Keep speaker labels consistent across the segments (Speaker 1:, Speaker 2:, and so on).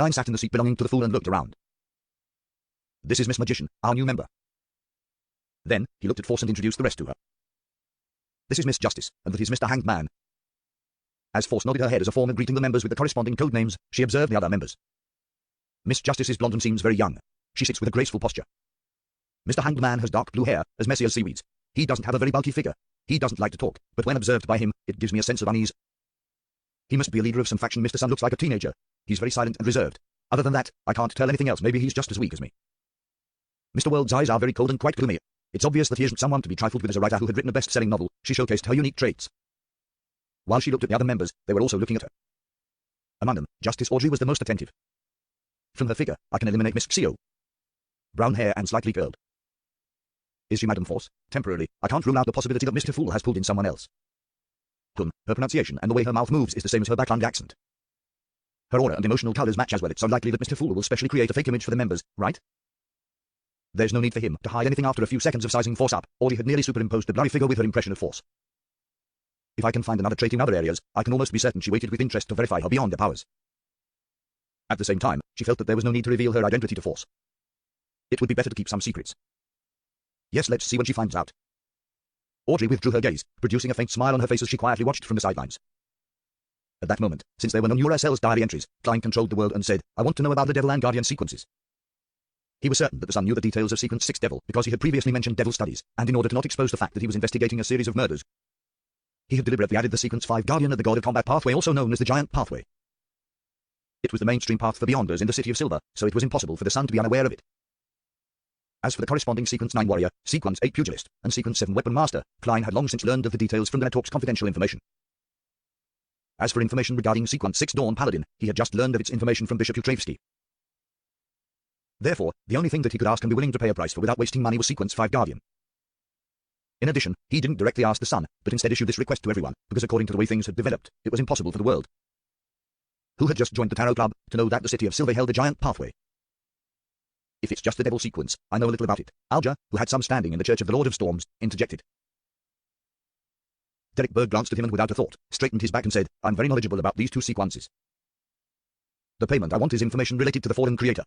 Speaker 1: Klein sat in the seat belonging to the Fool and looked around. "This is Miss Magician, our new member." Then, he looked at Force and introduced the rest to her. "This is Miss Justice, and that is Mr. Hanged Man." As Force nodded her head as a form of greeting the members with the corresponding code names, she observed the other members. "Miss Justice is blonde and seems very young. She sits with a graceful posture. Mr. Hanged Man has dark blue hair, as messy as seaweeds. He doesn't have a very bulky figure. He doesn't like to talk, but when observed by him, it gives me a sense of unease. He must be a leader of some faction. Mr. Sun looks like a teenager. He's very silent and reserved. Other than that, I can't tell anything else. Maybe he's just as weak as me. Mr. World's eyes are very cold and quite gloomy. It's obvious that he isn't someone to be trifled with. As a writer who had written a best-selling novel, she showcased her unique traits. While she looked at the other members, they were also looking at her. Among them, Justice Audrey was the most attentive. From her figure, I can eliminate Miss Xio. Brown hair and slightly curled. Is she Madam Force? Temporarily, I can't rule out the possibility that Mr. Fool has pulled in someone else. Her pronunciation and the way her mouth moves is the same as her background accent. Her aura and emotional colors match as well. It's unlikely that Mr. Fool will specially create a fake image for the members, right? There's no need for him to hide anything. After a few seconds of sizing Force up, Audrey had nearly superimposed the blurry figure with her impression of Force. If I can find another trait in other areas, I can almost be certain she waited with interest to verify her beyond her powers. At the same time, she felt that there was no need to reveal her identity to Force. It would be better to keep some secrets. Yes, let's see what she finds out. Audrey withdrew her gaze, producing a faint smile on her face as she quietly watched from the sidelines. At that moment, since there were no Neuracell's diary entries, Klein controlled the world and said, "I want to know about the Devil and Guardian sequences." He was certain that the Sun knew the details of Sequence 6 Devil because he had previously mentioned Devil studies, and in order to not expose the fact that he was investigating a series of murders, he had deliberately added the Sequence 5 Guardian of the God of Combat pathway, also known as the Giant Pathway. It was the mainstream path for Beyonders in the City of Silver, so it was impossible for the Sun to be unaware of it. As for the corresponding Sequence 9 Warrior, Sequence 8 Pugilist, and Sequence 7 Weapon Master, Klein had long since learned of the details from the network's confidential information. As for information regarding Sequence 6 Dawn Paladin, he had just learned of its information from Bishop Utravsky. Therefore, the only thing that he could ask and be willing to pay a price for without wasting money was Sequence 5 Guardian. In addition, he didn't directly ask the Sun, but instead issued this request to everyone, because according to the way things had developed, it was impossible for the world, who had just joined the Tarot Club, to know that the City of Silver held the Giant Pathway. If it's just the Devil sequence, I know a little about it. Alja, who had some standing in the Church of the Lord of Storms, interjected. Derek Berg glanced at him and without a thought, straightened his back and said, "I'm very knowledgeable about these two sequences. The payment I want is information related to the Fallen Creator.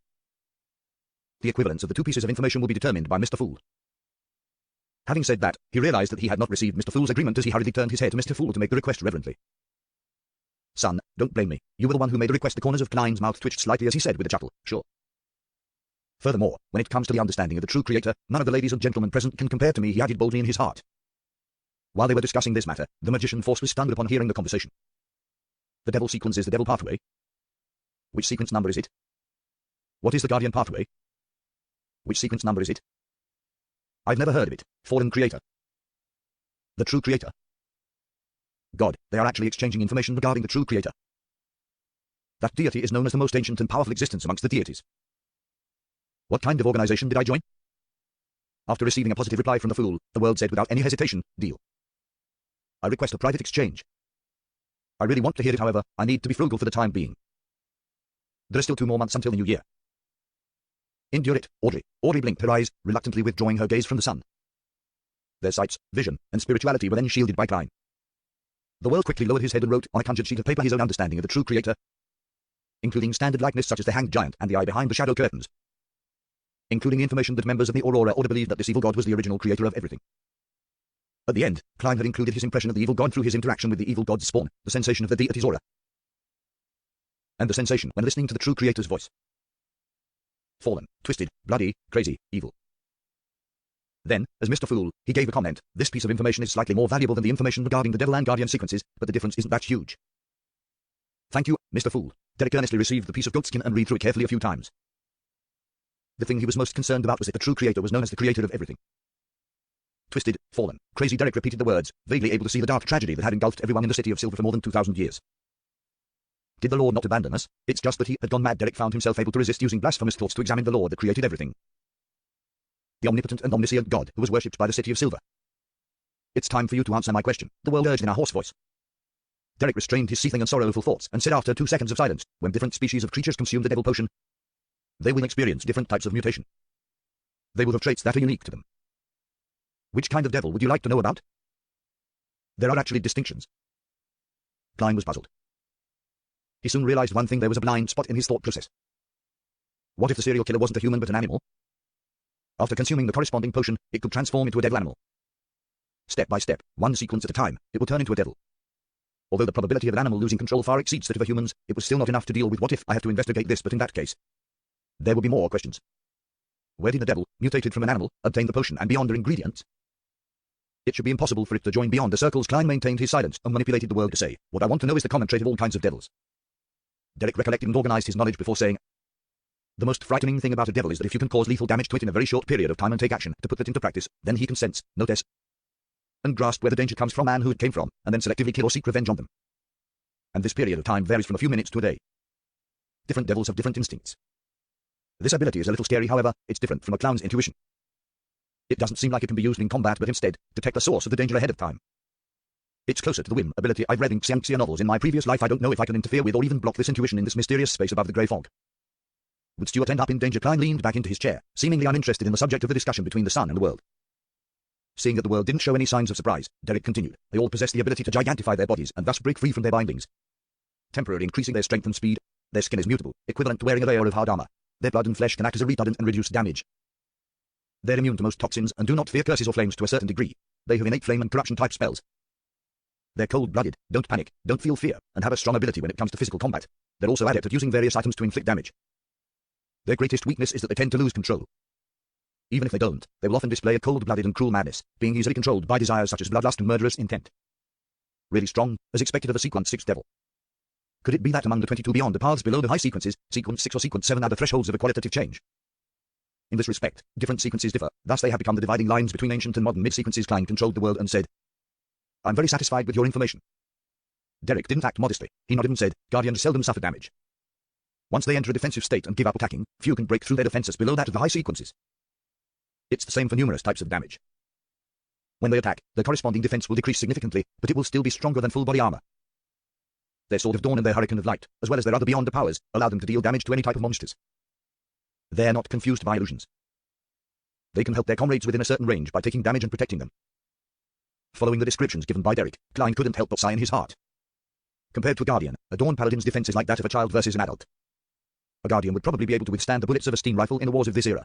Speaker 1: The equivalence of the two pieces of information will be determined by Mr. Fool." Having said that, he realized that he had not received Mr. Fool's agreement as he hurriedly turned his head to Mr. Fool to make the request reverently. "Son, don't blame me. You were the one who made the request." The corners of Klein's mouth twitched slightly as he said with a chuckle, "Sure. Furthermore, when it comes to the understanding of the true Creator, none of the ladies and gentlemen present can compare to me," he added boldly in his heart. While they were discussing this matter, the magician Force was stunned upon hearing the conversation. "The Devil sequence is the Devil pathway? Which sequence number is it? What is the Guardian pathway? Which sequence number is it? I've never heard of it. Fallen Creator. The true Creator. God, they are actually exchanging information regarding the true Creator. That deity is known as the most ancient and powerful existence amongst the deities. What kind of organization did I join?" After receiving a positive reply from the Fool, the world said without any hesitation, "Deal. I request a private exchange. I really want to hear it, however, I need to be frugal for the time being. There are still 2 more months until the new year. Endure it, Audrey." Audrey blinked her eyes, reluctantly withdrawing her gaze from the Sun. Their sights, vision, and spirituality were then shielded by Klein. The world quickly lowered his head and wrote on a conjured sheet of paper his own understanding of the true Creator, including standard likeness such as the Hanged Giant and the eye behind the shadow curtains, including information that members of the Aurora Order believed that this evil god was the original creator of everything. At the end, Klein had included his impression of the evil god through his interaction with the evil god's spawn, the sensation of the deity's aura, and the sensation when listening to the true Creator's voice. Fallen, twisted, bloody, crazy, evil. Then, as Mr. Fool, he gave a comment, "This piece of information is slightly more valuable than the information regarding the Devil and Guardian sequences, but the difference isn't that huge." "Thank you, Mr. Fool." Derek earnestly received the piece of goatskin and read through it carefully a few times. The thing he was most concerned about was that the true Creator was known as the creator of everything. Twisted, fallen, crazy. Derek repeated the words, vaguely able to see the dark tragedy that had engulfed everyone in the City of Silver for more than 2,000 years. Did the Lord not abandon us? It's just that he had gone mad. Derek found himself able to resist using blasphemous thoughts to examine the Lord that created everything. The omnipotent and omniscient God who was worshipped by the City of Silver. "It's time for you to answer my question," the world urged in a hoarse voice. Derek restrained his seething and sorrowful thoughts and said after 2 seconds of silence, "When different species of creatures consume the Devil potion, they will experience different types of mutation. They will have traits that are unique to them. Which kind of devil would you like to know about?" "There are actually distinctions." Klein was puzzled. He soon realized one thing: there was a blind spot in his thought process. What if the serial killer wasn't a human but an animal? After consuming the corresponding potion, it could transform into a devil animal. Step by step, one sequence at a time, it would turn into a devil. Although the probability of an animal losing control far exceeds that of humans, it was still not enough to deal with what if I have to investigate this, but in that case, there would be more questions. Where did the devil, mutated from an animal, obtain the potion and beyond the ingredients? It should be impossible for it to join beyond the circles. Klein maintained his silence and manipulated the world to say, what I want to know is the common trait of all kinds of devils. Derek recollected and organized his knowledge before saying, the most frightening thing about a devil is that if you can cause lethal damage to it in a very short period of time and take action to put that into practice, then he can sense, notice, and grasp where the danger comes from and who it came from, and then selectively kill or seek revenge on them. And this period of time varies from a few minutes to a day. Different devils have different instincts. This ability is a little scary, however, it's different from a clown's intuition. It doesn't seem like it can be used in combat, but instead, detect the source of the danger ahead of time. It's closer to the whim ability I've read in Xianxia novels in my previous life. I don't know if I can interfere with or even block this intuition in this mysterious space above the grey fog. Would Stuart end up in danger? Klein leaned back into his chair, seemingly uninterested in the subject of the discussion between the sun and the world. Seeing that the world didn't show any signs of surprise, Derek continued, they all possess the ability to gigantify their bodies and thus break free from their bindings, temporarily increasing their strength and speed. Their skin is mutable, equivalent to wearing a layer of hard armor. Their blood and flesh can act as a retardant and reduce damage. They're immune to most toxins and do not fear curses or flames to a certain degree. They have innate flame and corruption type spells. They're cold-blooded, don't panic, don't feel fear, and have a strong ability when it comes to physical combat. They're also adept at using various items to inflict damage. Their greatest weakness is that they tend to lose control. Even if they don't, they will often display a cold-blooded and cruel madness, being easily controlled by desires such as bloodlust and murderous intent. Really strong, as expected of a Sequence 6 devil. Could it be that among the 22 beyond the paths below the high sequences, Sequence 6 or Sequence 7 are the thresholds of a qualitative change? In this respect, different sequences differ, thus they have become the dividing lines between ancient and modern mid-sequences. Klein controlled the world and said, I'm very satisfied with your information. Derek didn't act modestly. He nodded and said, Guardians seldom suffer damage. Once they enter a defensive state and give up attacking, few can break through their defenses below that of the high sequences. It's the same for numerous types of damage. When they attack, their corresponding defense will decrease significantly, but it will still be stronger than full body armor. Their Sword of Dawn and their Hurricane of Light, as well as their other beyond powers, allow them to deal damage to any type of monsters. They're not confused by illusions. They can help their comrades within a certain range by taking damage and protecting them. Following the descriptions given by Derek, Klein couldn't help but sigh in his heart. Compared to a Guardian, a Dawn Paladin's defense is like that of a child versus an adult. A Guardian would probably be able to withstand the bullets of a steam rifle in the wars of this era.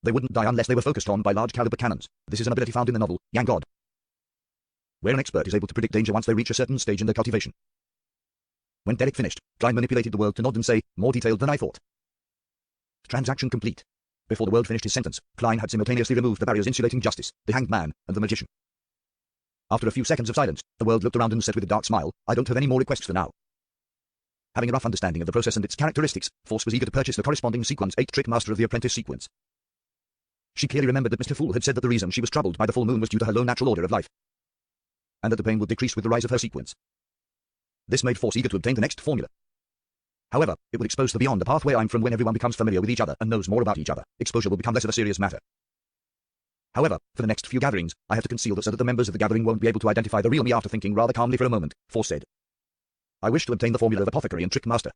Speaker 1: They wouldn't die unless they were focused on by large-caliber cannons. This is an ability found in the novel, Yang God, where an expert is able to predict danger once they reach a certain stage in their cultivation. When Derek finished, Klein manipulated the world to nod and say, more detailed than I thought. Transaction complete. Before the world finished his sentence, Klein had simultaneously removed the barriers insulating Justice, the Hanged Man, and the Magician. After a few seconds of silence, the world looked around and said with a dark smile, I don't have any more requests for now. Having a rough understanding of the process and its characteristics, Force was eager to purchase the corresponding Sequence 8 Trick Master of the Apprentice sequence. She clearly remembered that Mr. Fool had said that the reason she was troubled by the full moon was due to her low natural order of life, and that the pain would decrease with the rise of her sequence. This made Force eager to obtain the next formula. However, it would expose the beyond the pathway I'm from. When everyone becomes familiar with each other and knows more about each other, exposure will become less of a serious matter. However, for the next few gatherings, I have to conceal this so that the members of the gathering won't be able to identify the real me. After thinking rather calmly for a moment, Force said, I wish to obtain the formula of Apothecary and Trick Master.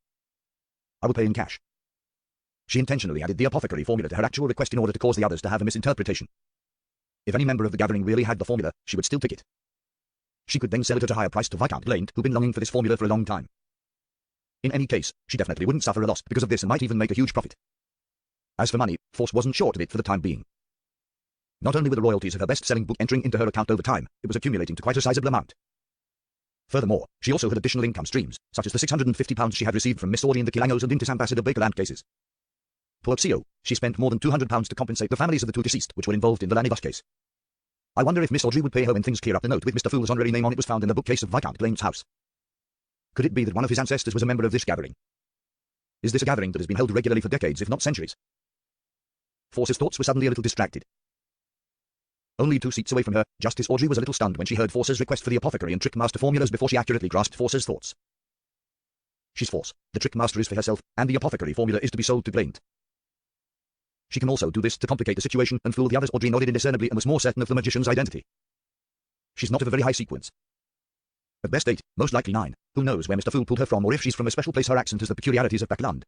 Speaker 1: I will pay in cash. She intentionally added the Apothecary formula to her actual request in order to cause the others to have a misinterpretation. If any member of the gathering really had the formula, she would still take it. She could then sell it at a higher price to Viscount Blaine, who'd been longing for this formula for a long time. In any case, she definitely wouldn't suffer a loss because of this and might even make a huge profit. As for money, Force wasn't short of it for the time being. Not only were the royalties of her best-selling book entering into her account over time, it was accumulating to quite a sizable amount. Furthermore, she also had additional income streams, such as the £650 she had received from Miss Audie in the Kilangos and Intis Ambassador Bakerland cases. Poor Xio, she spent more than £200 to compensate the families of the two deceased which were involved in the Lanny bus case. I wonder if Miss Audrey would pay her when things clear up. The note with Mr. Fool's honorary name on it was found in the bookcase of Viscount Blaine's house. Could it be that one of his ancestors was a member of this gathering? Is this a gathering that has been held regularly for decades, if not centuries? Force's thoughts were suddenly a little distracted. Only 2 seats away from her, Justice Audrey was a little stunned when she heard Force's request for the Apothecary and Trick Master formulas before she accurately grasped Force's thoughts. She's Force. The Trick Master is for herself, and the Apothecary formula is to be sold to Blaine. She can also do this to complicate the situation and fool the others. Audrey nodded indiscernibly and was more certain of the magician's identity. She's not of a very high sequence. At best 8, most likely 9. Who knows where Mr. Fool pulled her from or if she's from a special place. Her accent has the peculiarities of Backland.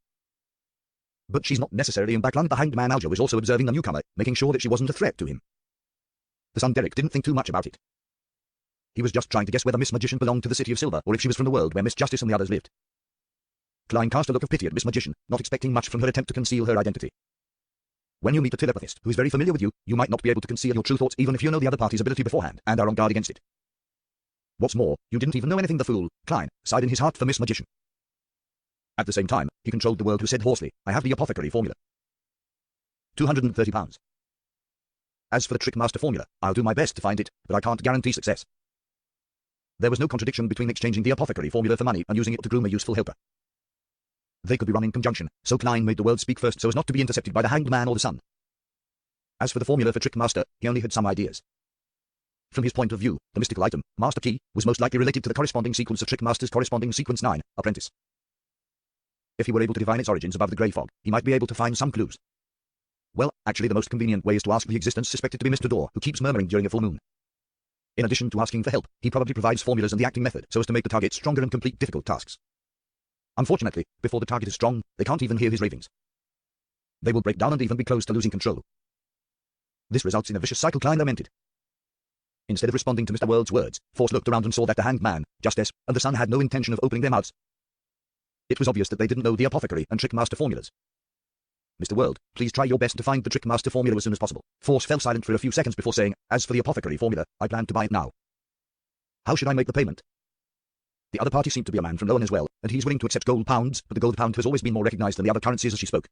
Speaker 1: But she's not necessarily in Backland. The Hanged Man Aljo was also observing the newcomer, making sure that she wasn't a threat to him. The son Derek didn't think too much about it. He was just trying to guess whether Miss Magician belonged to the City of Silver or if she was from the world where Miss Justice and the others lived. Klein cast a look of pity at Miss Magician, not expecting much from her attempt to conceal her identity. When you meet a telepathist who is very familiar with you, you might not be able to conceal your true thoughts even if you know the other party's ability beforehand and are on guard against it. What's more, you didn't even know anything. The fool, Klein, sighed in his heart for Miss Magician. At the same time, he controlled the world who said hoarsely, I have the apothecary formula. £230. As for the Trickmaster formula, I'll do my best to find it, but I can't guarantee success. There was no contradiction between exchanging the apothecary formula for money and using it to groom a useful helper. They could be run in conjunction, so Klein made the world speak first so as not to be intercepted by the Hanged Man or the Sun. As for the formula for Trickmaster, he only had some ideas. From his point of view, the mystical item, Master Key, was most likely related to the corresponding sequence of Trickmaster's corresponding sequence 9, Apprentice. If he were able to divine its origins above the grey fog, he might be able to find some clues. Well, actually the most convenient way is to ask the existence suspected to be Mr. Door, who keeps murmuring during a full moon. In addition to asking for help, he probably provides formulas and the acting method so as to make the target stronger and complete difficult tasks. Unfortunately, before the target is strong, they can't even hear his ravings. They will break down and even be close to losing control. This results in a vicious cycle. Klein lamented. Instead of responding to Mr. World's words, Force looked around and saw that the Hanged Man, Justice, and the Sun had no intention of opening their mouths. It was obvious that they didn't know the apothecary and Trickmaster formulas. Mr. World, please try your best to find the Trickmaster formula as soon as possible. Force fell silent for a few seconds before saying, as for the apothecary formula, I plan to buy it now. How should I make the payment? The other party seemed to be a man from Lowen as well, and he's willing to accept gold pounds, but the gold pound has always been more recognized than the other currencies as she spoke.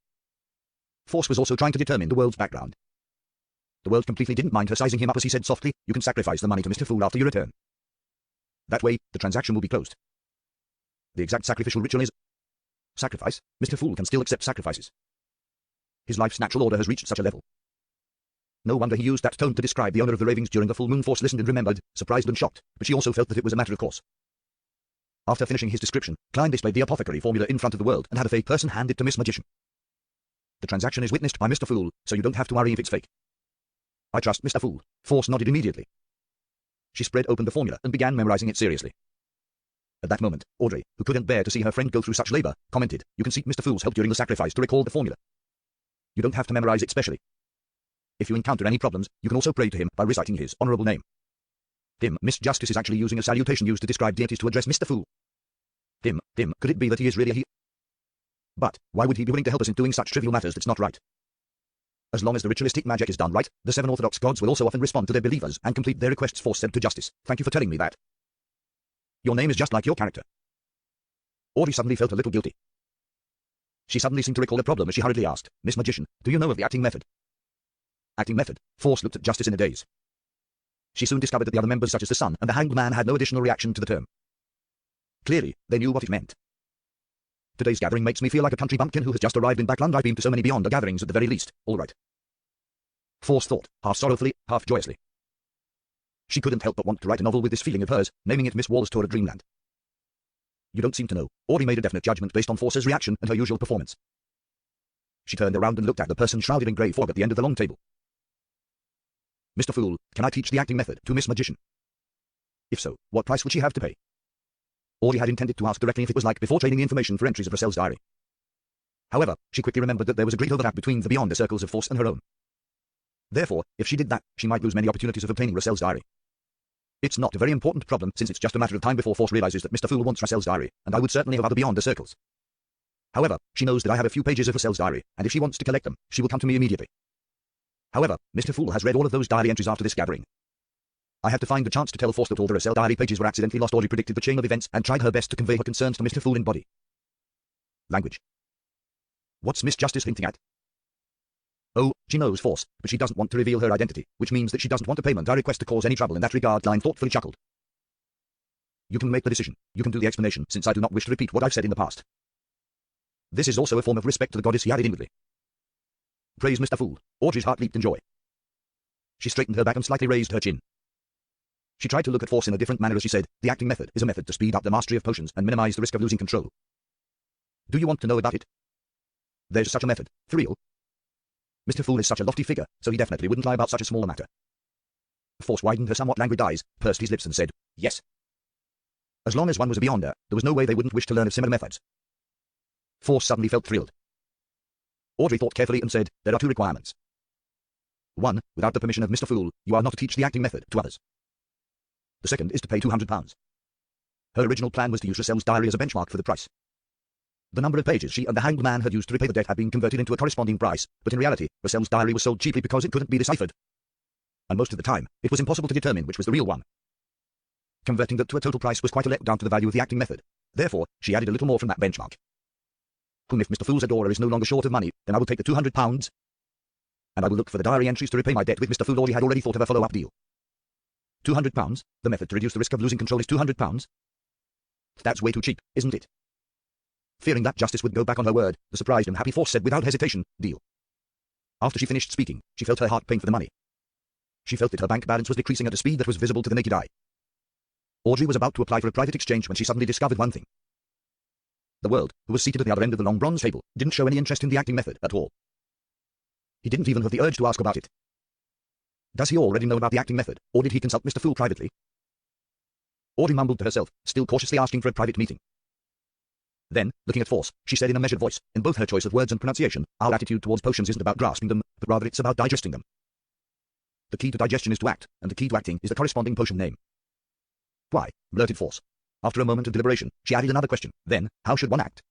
Speaker 1: Force was also trying to determine the World's background. The World completely didn't mind her sizing him up as he said softly, you can sacrifice the money to Mr. Fool after you return. That way, the transaction will be closed. The exact sacrificial ritual is sacrifice. Mr. Fool can still accept sacrifices. His life's natural order has reached such a level. No wonder he used that tone to describe the owner of the ravings during the full moon. Force listened and remembered, surprised and shocked, but she also felt that it was a matter of course. After finishing his description, Klein displayed the apothecary formula in front of the World and had a fake person hand it to Miss Magician. The transaction is witnessed by Mr. Fool, so you don't have to worry if it's fake. I trust Mr. Fool. Force nodded immediately. She spread open the formula and began memorizing it seriously. At that moment, Audrey, who couldn't bear to see her friend go through such labor, commented, you can seek Mr. Fool's help during the sacrifice to recall the formula. You don't have to memorize it specially. If you encounter any problems, you can also pray to him by reciting his honorable name. Miss Justice is actually using a salutation used to describe deities to address Mr. Fool. Could it be that he is really a he? But, why would he be willing to help us in doing such trivial matters? That's not right. As long as the ritualistic magic is done right, the 7 Orthodox gods will also often respond to their believers and complete their requests. Force said to Justice, thank you for telling me that. Your name is just like your character. Audrey suddenly felt a little guilty. She suddenly seemed to recall a problem as she hurriedly asked, Miss Magician, do you know of the acting method? Acting method? Force looked at Justice in a daze. She soon discovered that the other members such as the Sun and the Hanged Man had no additional reaction to the term. Clearly, they knew what it meant. Today's gathering makes me feel like a country bumpkin who has just arrived in Backland. I've been to so many beyond gatherings at the very least, all right. Force thought, half sorrowfully, half joyously. She couldn't help but want to write a novel with this feeling of hers, naming it Miss Wall's Tour of Dreamland. You don't seem to know. Audrey made a definite judgment based on Force's reaction and her usual performance. She turned around and looked at the person shrouded in grey fog at the end of the long table. Mr. Fool, can I teach the acting method to Miss Magician? If so, what price would she have to pay? Audrey had intended to ask directly if it was like before trading the information for entries of Rossel's diary. However, she quickly remembered that there was a great overlap between the beyond the circles of Force and her own. Therefore, if she did that, she might lose many opportunities of obtaining Rossel's diary. It's not a very important problem, since it's just a matter of time before Force realizes that Mr. Fool wants Rossel's diary, and I would certainly have other beyond the circles. However, she knows that I have a few pages of Rossel's diary, and if she wants to collect them, she will come to me immediately. However, Mr. Fool has read all of those diary entries after this gathering. I had to find the chance to tell Force that all the Rossell diary pages were accidentally lost. Audrey predicted the chain of events and tried her best to convey her concerns to Mr. Fool in body language. What's Miss Justice hinting at? Oh, she knows Force, but she doesn't want to reveal her identity, which means that she doesn't want a payment I request to cause any trouble in that regard. Klein thoughtfully chuckled. You can make the decision. You can do the explanation, since I do not wish to repeat what I've said in the past. This is also a form of respect to the goddess, he added inwardly. Praise Mr. Fool. Audrey's heart leaped in joy. She straightened her back and slightly raised her chin. She tried to look at Force in a different manner as she said, the acting method is a method to speed up the mastery of potions and minimize the risk of losing control. Do you want to know about it? There's such a method. For real? Mr. Fool is such a lofty figure, so he definitely wouldn't lie about such a small matter. Force widened her somewhat languid eyes, pursed his lips and said, yes. As long as one was a beyonder, there was no way they wouldn't wish to learn of similar methods. Force suddenly felt thrilled. Audrey thought carefully and said, there are 2 requirements. 1, without the permission of Mr. Fool, you are not to teach the acting method to others. The second is to pay £200. Her original plan was to use Rossel's diary as a benchmark for the price. The number of pages she and the hanged man had used to repay the debt had been converted into a corresponding price, but in reality, Russell's diary was sold cheaply because it couldn't be deciphered. And most of the time, it was impossible to determine which was the real one. Converting that to a total price was quite a letdown to the value of the acting method. Therefore, she added a little more from that benchmark. If Mr. Fool's adorer is no longer short of money, then I will take the £200, and I will look for the diary entries to repay my debt with Mr. Fool. Audrey had already thought of a follow-up deal. £200? The method to reduce the risk of losing control is £200? That's way too cheap, isn't it? Fearing that Justice would go back on her word, the surprised and happy Force said without hesitation, deal. After she finished speaking, she felt her heart pain for the money. She felt that her bank balance was decreasing at a speed that was visible to the naked eye. Audrey was about to apply for a private exchange when she suddenly discovered one thing. The World, who was seated at the other end of the long bronze table, didn't show any interest in the acting method at all. He didn't even have the urge to ask about it. Does he already know about the acting method, or did he consult Mr. Fool privately? Audrey mumbled to herself, still cautiously asking for a private meeting. Then, looking at Force, she said in a measured voice, in both her choice of words and pronunciation, our attitude towards potions isn't about grasping them, but rather it's about digesting them. The key to digestion is to act, and the key to acting is the corresponding potion name. Why? Blurted Force. After a moment of deliberation, she added another question. Then, how should one act?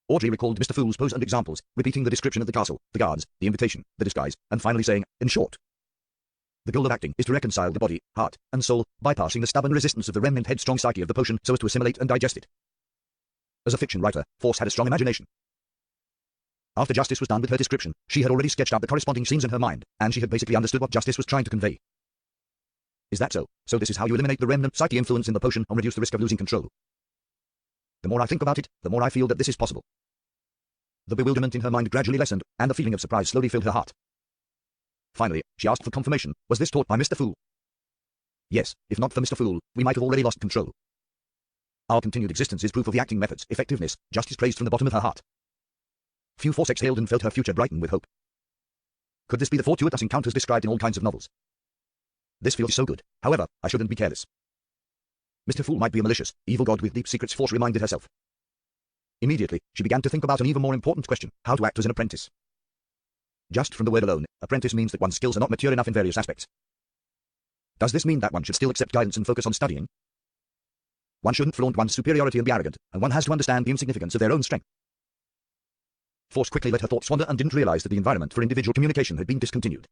Speaker 1: Audrey recalled Mr. Fool's pose and examples, repeating the description of the castle, the guards, the invitation, the disguise, and finally saying, in short, the goal of acting is to reconcile the body, heart, and soul, bypassing the stubborn resistance of the remnant headstrong psyche of the potion so as to assimilate and digest it. As a fiction writer, Force had a strong imagination. After Justice was done with her description, she had already sketched out the corresponding scenes in her mind, and she had basically understood what Justice was trying to convey. Is that so? So this is how you eliminate the remnant psyche influence in the potion and reduce the risk of losing control. The more I think about it, the more I feel that this is possible. The bewilderment in her mind gradually lessened, and the feeling of surprise slowly filled her heart. Finally, she asked for confirmation. Was this taught by Mr. Fool? Yes, if not for Mr. Fool, we might have already lost control. Our continued existence is proof of the acting method's effectiveness, Justice praised from the bottom of her heart. Few Force exhaled and felt her future brighten with hope. Could this be the fortuitous encounters described in all kinds of novels? This feels so good. However, I shouldn't be careless. Mr. Fool might be a malicious, evil god with deep secrets, Force reminded herself. Immediately, she began to think about an even more important question, how to act as an apprentice. Just from the word alone, apprentice means that one's skills are not mature enough in various aspects. Does this mean that one should still accept guidance and focus on studying? One shouldn't flaunt one's superiority and be arrogant, and one has to understand the insignificance of their own strength. Force quickly let her thoughts wander and didn't realize that the environment for individual communication had been discontinued.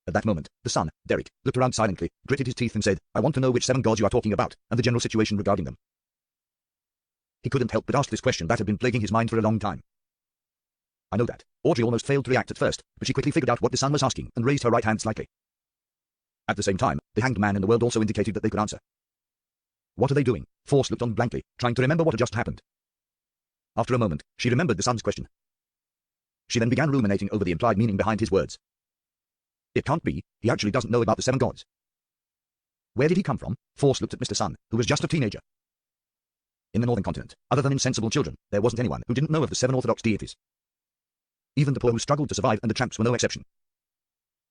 Speaker 1: At that moment, the son, Derek, looked around silently, gritted his teeth and said, I want to know which 7 gods you are talking about, and the general situation regarding them. He couldn't help but ask this question that had been plaguing his mind for a long time. I know that. Audrey almost failed to react at first, but she quickly figured out what the son was asking and raised her right hand slightly. At the same time, the hanged man in the world also indicated that they could answer. What are they doing? Force looked on blankly, trying to remember what had just happened. After a moment, she remembered the son's question. She then began ruminating over the implied meaning behind his words. It can't be, he actually doesn't know about the 7 gods. Where did he come from? Force looked at Mr. Sun, who was just a teenager. In the northern continent, other than insensible children, there wasn't anyone who didn't know of the 7 orthodox deities. Even the poor who struggled to survive and the tramps were no exception.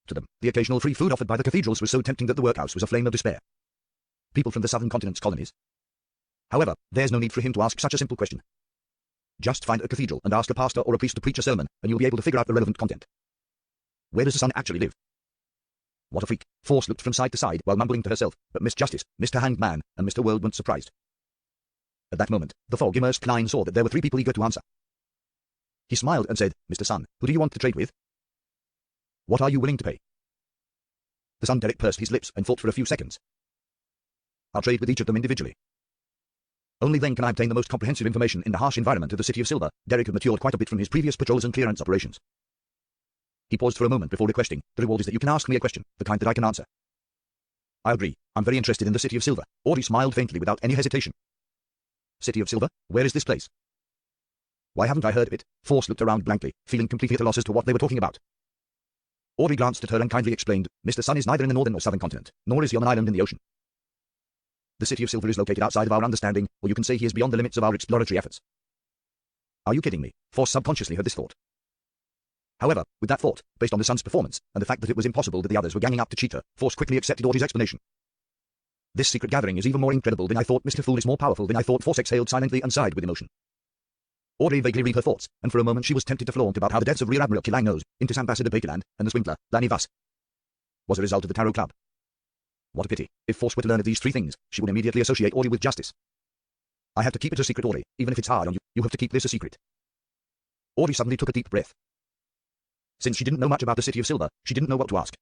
Speaker 1: To them, the occasional free food offered by the cathedrals was so tempting that the workhouse was a flame of despair. People from the southern continent's colonies. However, there's no need for him to ask such a simple question. Just find a cathedral and ask a pastor or a priest to preach a sermon, and you'll be able to figure out the relevant content. Where does the son actually live? What a freak. Force looked from side to side while mumbling to herself, but Miss Justice, Mr. Hanged Man, and Mr. World weren't surprised. At that moment, the fog-immersed Klein saw that there were 3 people eager to answer. He smiled and said, Mr. Sun, who do you want to trade with? What are you willing to pay? The son Derek pursed his lips and thought for a few seconds. I'll trade with each of them individually. Only then can I obtain the most comprehensive information in the harsh environment of the City of Silver. Derek had matured quite a bit from his previous patrols and clearance operations. He paused for a moment before requesting, the reward is that you can ask me a question, the kind that I can answer. I agree. I'm very interested in the City of Silver. Audrey smiled faintly without any hesitation. City of Silver? Where is this place? Why haven't I heard of it? Force looked around blankly, feeling completely at a loss as to what they were talking about. Audrey glanced at her and kindly explained, Mr. Sun is neither in the northern or southern continent, nor is he on an island in the ocean. The City of Silver is located outside of our understanding, or you can say he is beyond the limits of our exploratory efforts. Are you kidding me? Force subconsciously had this thought. However, with that thought, based on the son's performance, and the fact that it was impossible that the others were ganging up to cheat her, Force quickly accepted Audrey's explanation. This secret gathering is even more incredible than I thought. Mr. Fool is more powerful than I thought. Force exhaled silently and sighed with emotion. Audrey vaguely read her thoughts, and for a moment she was tempted to flaunt about how the deaths of Rear Admiral Kilang Nose, Intis Ambassador Bakerland, and the swindler, Lanny Vass, was a result of the Tarot Club. What a pity. If Force were to learn of these 3 things, she would immediately associate Audrey with Justice. I have to keep it a secret, Audrey. Even if it's hard on you, you have to keep this a secret. Audrey suddenly took a deep breath. Since she didn't know much about the City of Silver, she didn't know what to ask.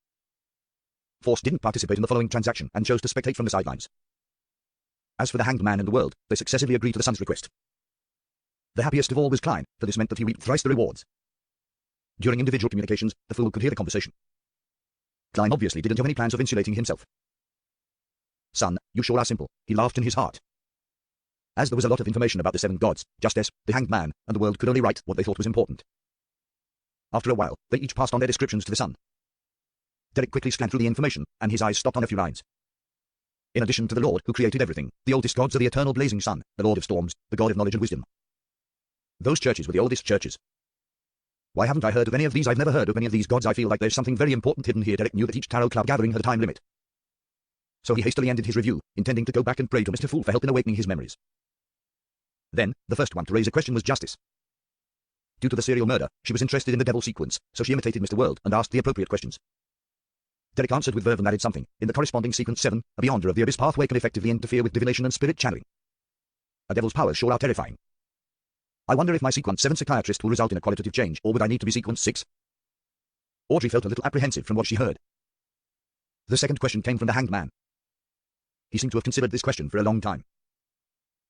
Speaker 1: Force didn't participate in the following transaction and chose to spectate from the sidelines. As for the Hanged Man and the world, they successively agreed to the Sun's request. The happiest of all was Klein, for this meant that he reaped thrice the rewards. During individual communications, the Fool could hear the conversation. Klein obviously didn't have any plans of insulating himself. Son, you sure are simple, he laughed in his heart. As there was a lot of information about the 7 gods, Justice, the Hanged Man, and the world could only write what they thought was important. After a while, they each passed on their descriptions to the Sun. Derek quickly scanned through the information, and his eyes stopped on a few lines. In addition to the Lord who created everything, the oldest gods are the eternal blazing sun, the Lord of storms, the God of knowledge and wisdom. Those churches were the oldest churches. Why haven't I heard of any of these? I've never heard of any of these gods. I feel like there's something very important hidden here. Derek knew that each Tarot Club gathering had a time limit. So he hastily ended his review, intending to go back and pray to Mr. Fool for help in awakening his memories. Then, the first one to raise a question was Justice. Due to the serial murder, she was interested in the devil sequence, so she imitated Mr. World and asked the appropriate questions. Derek answered with verve and added something. In the corresponding sequence 7, a Beyonder of the Abyss pathway can effectively interfere with divination and spirit channeling. A devil's powers sure are terrifying. I wonder if my sequence 7 psychiatrist will result in a qualitative change, or would I need to be sequence 6? Audrey felt a little apprehensive from what she heard. The second question came from the Hanged Man. He seemed to have considered this question for a long time.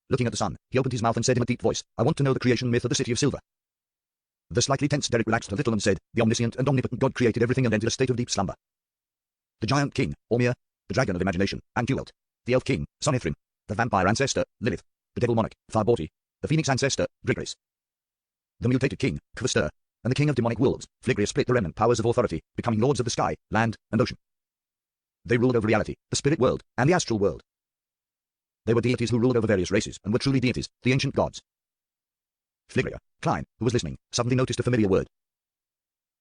Speaker 1: Looking at the sun, he opened his mouth and said in a deep voice, I want to know the creation myth of the City of Silver. The slightly tense Derek relaxed a little and said, the omniscient and omnipotent God created everything and entered a state of deep slumber. The giant king, Ormir, the dragon of imagination, Anguelt, the elf king, Sonithrim, the vampire ancestor, Lilith, the devil monarch, Farborti, the phoenix ancestor, Grigoris, the mutated king, Kvastur, and the king of demonic wolves, Phlegria split the remnant powers of authority, becoming lords of the sky, land, and ocean. They ruled over reality, the spirit world, and the astral world. They were deities who ruled over various races, and were truly deities, the ancient gods. Phlegria, Klein, who was listening, suddenly noticed a familiar word.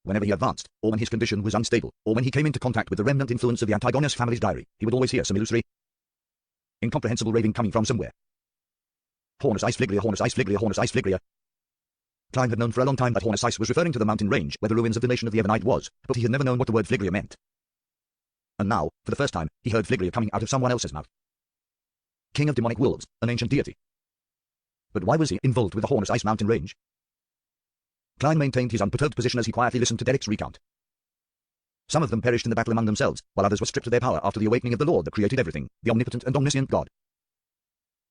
Speaker 1: Whenever he advanced, or when his condition was unstable, or when he came into contact with the remnant influence of the Antigonus family's diary, he would always hear some illusory, incomprehensible raving coming from somewhere. Hornus Ice Phlegria, Hornus Ice Phlegria, Hornus Ice Phlegria. Klein had known for a long time that Hornus Ice was referring to the mountain range where the ruins of the nation of the Evernite was, but he had never known what the word Phlegria meant. And now, for the first time, he heard Phlegria coming out of someone else's mouth. King of demonic wolves, an ancient deity. But why was he involved with the Hornus Ice mountain range? Klein maintained his unperturbed position as he quietly listened to Derek's recount. Some of them perished in the battle among themselves, while others were stripped of their power after the awakening of the Lord that created everything, the omnipotent and omniscient God.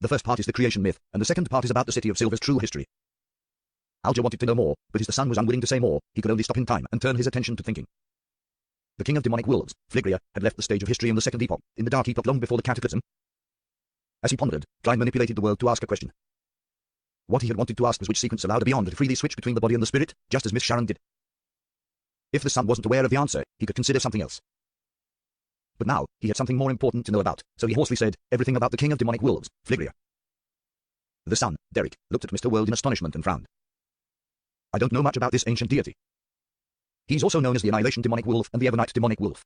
Speaker 1: The first part is the creation myth, and the second part is about the City of Silver's true history. Alger wanted to know more, but as the son was unwilling to say more, he could only stop in time and turn his attention to thinking. The king of demonic wolves, Phlegria, had left the stage of history in the second epoch, in the dark epoch long before the cataclysm. As he pondered, Klein manipulated the world to ask a question. What he had wanted to ask was which sequence allowed a Beyonder to freely switch between the body and the spirit, just as Miss Sharon did. If the son wasn't aware of the answer, he could consider something else. But now, he had something more important to know about, so he hoarsely said, everything about the king of demonic wolves, Phlegria. The son, Derek, looked at Mr. World in astonishment and frowned. I don't know much about this ancient deity. He's also known as the Annihilation Demonic Wolf and the Evernite Demonic Wolf.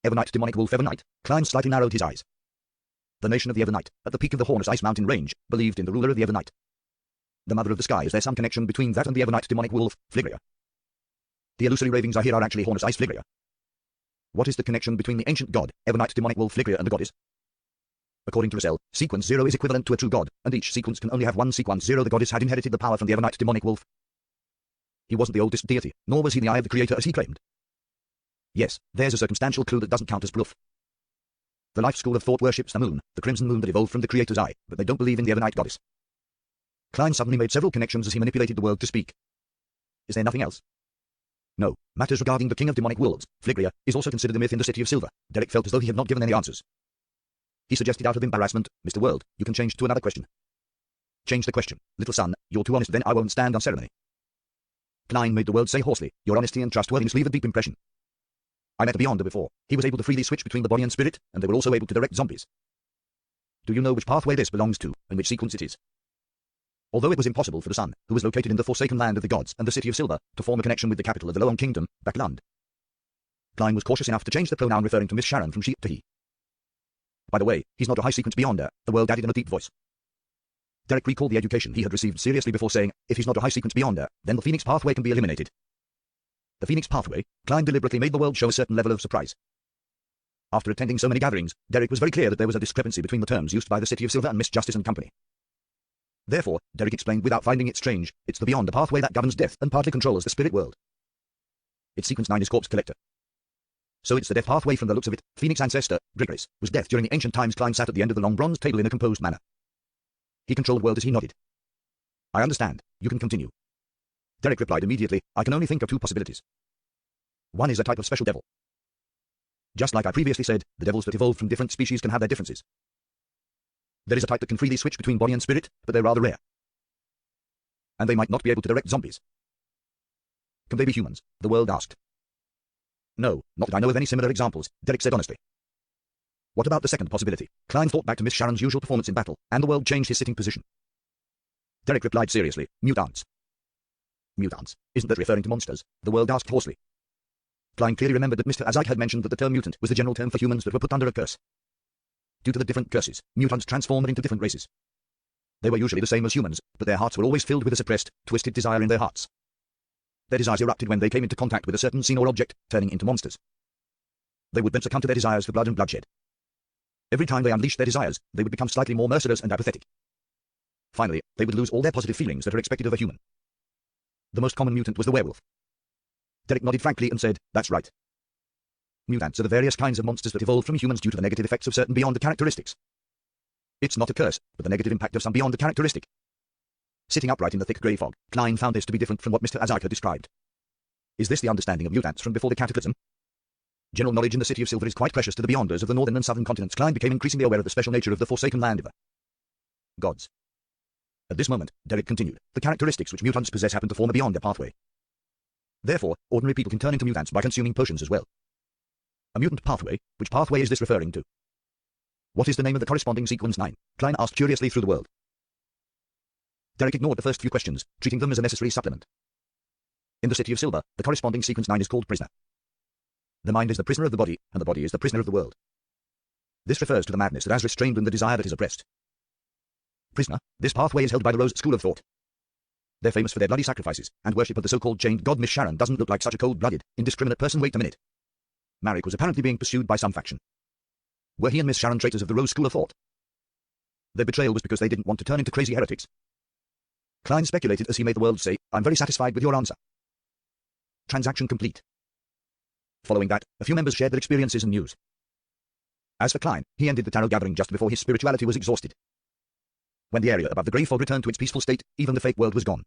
Speaker 1: Evernite Demonic Wolf Evernite, Klein slightly narrowed his eyes. The nation of the Evernite, at the peak of the Hornus Ice mountain range, believed in the ruler of the Evernite. The mother of the sky. Is there some connection between that and the Evernite Demonic Wolf, Phlegria? The illusory ravings I hear are actually Hornus Ice Phlegria. What is the connection between the ancient god, Evernite Demonic Wolf Phlegria, and the goddess? According to Russell, sequence 0 is equivalent to a true god, and each sequence can only have one sequence 0. The goddess had inherited the power from the Evernite Demonic Wolf. He wasn't the oldest deity, nor was he the eye of the creator as he claimed. Yes, there's a circumstantial clue that doesn't count as proof. The life school of thought worships the moon, the crimson moon that evolved from the creator's eye, but they don't believe in the Evernite goddess. Klein suddenly made several connections as he manipulated the world to speak. Is there nothing else? No, matters regarding the king of demonic wolves, Phlegria, is also considered a myth in the City of Silver. Derek felt as though he had not given any answers. He suggested out of embarrassment, Mr. World, you can change to another question. Change the question. Little son, you're too honest, then I won't stand on ceremony. Klein made the world say hoarsely, your honesty and trustworthiness leave a deep impression. I met a Beyonder before. He was able to freely switch between the body and spirit, and they were also able to direct zombies. Do you know which pathway this belongs to, and which sequence it is? Although it was impossible for the son, who was located in the forsaken land of the gods and the City of Silver, to form a connection with the capital of the Loam Kingdom, Bakland, Klein was cautious enough to change the pronoun referring to Miss Sharon from she to he. By the way, he's not a high sequence Beyonder, the world added in a deep voice. Derek recalled the education he had received seriously before saying, if he's not a high sequence Beyonder, then the Phoenix pathway can be eliminated. The Phoenix pathway, Klein deliberately made the world show a certain level of surprise. After attending so many gatherings, Derek was very clear that there was a discrepancy between the terms used by the City of Silver and Miss Justice and Company. Therefore, Derek explained without finding it strange, it's the beyond, a pathway that governs death and partly controls the spirit world. Its sequence 9 is Corpse Collector. So it's the death pathway from the looks of it. Phoenix ancestor, Grigoris, was death during the ancient times. Klein sat at the end of the long bronze table in a composed manner. He controlled the world as he nodded. I understand. You can continue. Derek replied immediately, I can only think of two possibilities. One is a type of special devil. Just like I previously said, the devils that evolved from different species can have their differences. There is a type that can freely switch between body and spirit, but they're rather rare. And they might not be able to direct zombies. Can they be humans? The world asked. No, not that I know of any similar examples, Derek said honestly. What about the second possibility? Klein thought back to Miss Sharon's usual performance in battle, and the world changed his sitting position. Derek replied seriously, mutants. Mutants? Isn't that referring to monsters? The world asked hoarsely. Klein clearly remembered that Mr. Azike had mentioned that the term mutant was the general term for humans that were put under a curse. Due to the different curses, mutants transformed into different races. They were usually the same as humans, but their hearts were always filled with a suppressed, twisted desire in their hearts. Their desires erupted when they came into contact with a certain scene or object, turning into monsters. They would then succumb to their desires for blood and bloodshed. Every time they unleashed their desires, they would become slightly more merciless and apathetic. Finally, they would lose all their positive feelings that are expected of a human. The most common mutant was the werewolf. Derek nodded frankly and said, that's right. Mutants are the various kinds of monsters that evolved from humans due to the negative effects of certain beyond the characteristics. It's not a curse, but the negative impact of some beyond the characteristic. Sitting upright in the thick grey fog, Klein found this to be different from what Mr. Azike had described. Is this the understanding of mutants from before the cataclysm? General knowledge in the City of Silver is quite precious to the beyonders of the northern and southern continents. Klein became increasingly aware of the special nature of the Forsaken Land of the gods. At this moment, Derek continued, the characteristics which mutants possess happen to form a beyond their pathway. Therefore, ordinary people can turn into mutants by consuming potions as well. A mutant pathway? Which pathway is this referring to? What is the name of the corresponding sequence 9? Klein asked curiously through the world. Derek ignored the first few questions, treating them as a necessary supplement. In the City of Silver, the corresponding sequence 9 is called prisoner. The mind is the prisoner of the body, and the body is the prisoner of the world. This refers to the madness that has restrained and the desire that is oppressed. Prisoner, this pathway is held by the Rose School of Thought. They're famous for their bloody sacrifices, and worship of the so-called chained god Miss Sharon doesn't look like such a cold-blooded, indiscriminate person. Wait a minute. Marek was apparently being pursued by some faction. Were he and Miss Sharon traitors of the Rose School of Thought? Their betrayal was because they didn't want to turn into crazy heretics. Klein speculated as he made the world say, I'm very satisfied with your answer. Transaction complete. Following that, a few members shared their experiences and news. As for Klein, he ended the tarot gathering just before his spirituality was exhausted. When the area above the grey fog returned to its peaceful state, even the fake world was gone.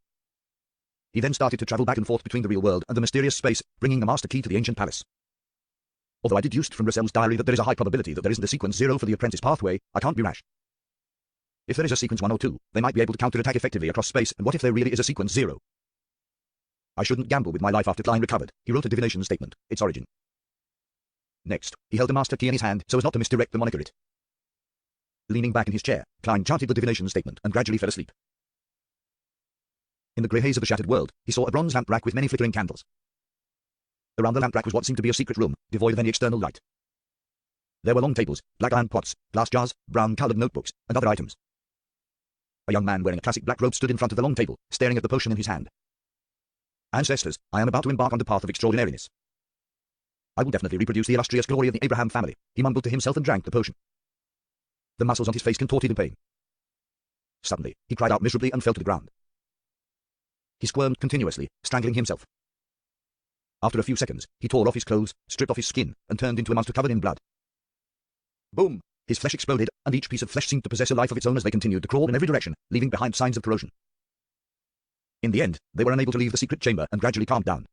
Speaker 1: He then started to travel back and forth between the real world and the mysterious space, bringing the master key to the ancient palace. Although I deduced from Russell's diary that there is a high probability that there isn't a sequence 0 for the apprentice pathway, I can't be rash. If there is a sequence 1 or 2, they might be able to counterattack effectively across space, and what if there really is a sequence 0? I shouldn't gamble with my life after Klein recovered. He wrote a divination statement, its origin. Next, he held the master key in his hand so as not to misdirect the moniker it. Leaning back in his chair, Klein chanted the divination statement and gradually fell asleep. In the grey haze of the shattered world, he saw a bronze lamp rack with many flickering candles. Around the lamp rack was what seemed to be a secret room, devoid of any external light. There were long tables, black iron pots, glass jars, brown-coloured notebooks, and other items. A young man wearing a classic black robe stood in front of the long table, staring at the potion in his hand. Ancestors, I am about to embark on the path of extraordinariness. I will definitely reproduce the illustrious glory of the Abraham family, he mumbled to himself and drank the potion. The muscles on his face contorted in pain. Suddenly, he cried out miserably and fell to the ground. He squirmed continuously, strangling himself. After a few seconds, he tore off his clothes, stripped off his skin, and turned into a monster covered in blood. Boom! His flesh exploded, and each piece of flesh seemed to possess a life of its own as they continued to crawl in every direction, leaving behind signs of corrosion. In the end, they were unable to leave the secret chamber and gradually calmed down.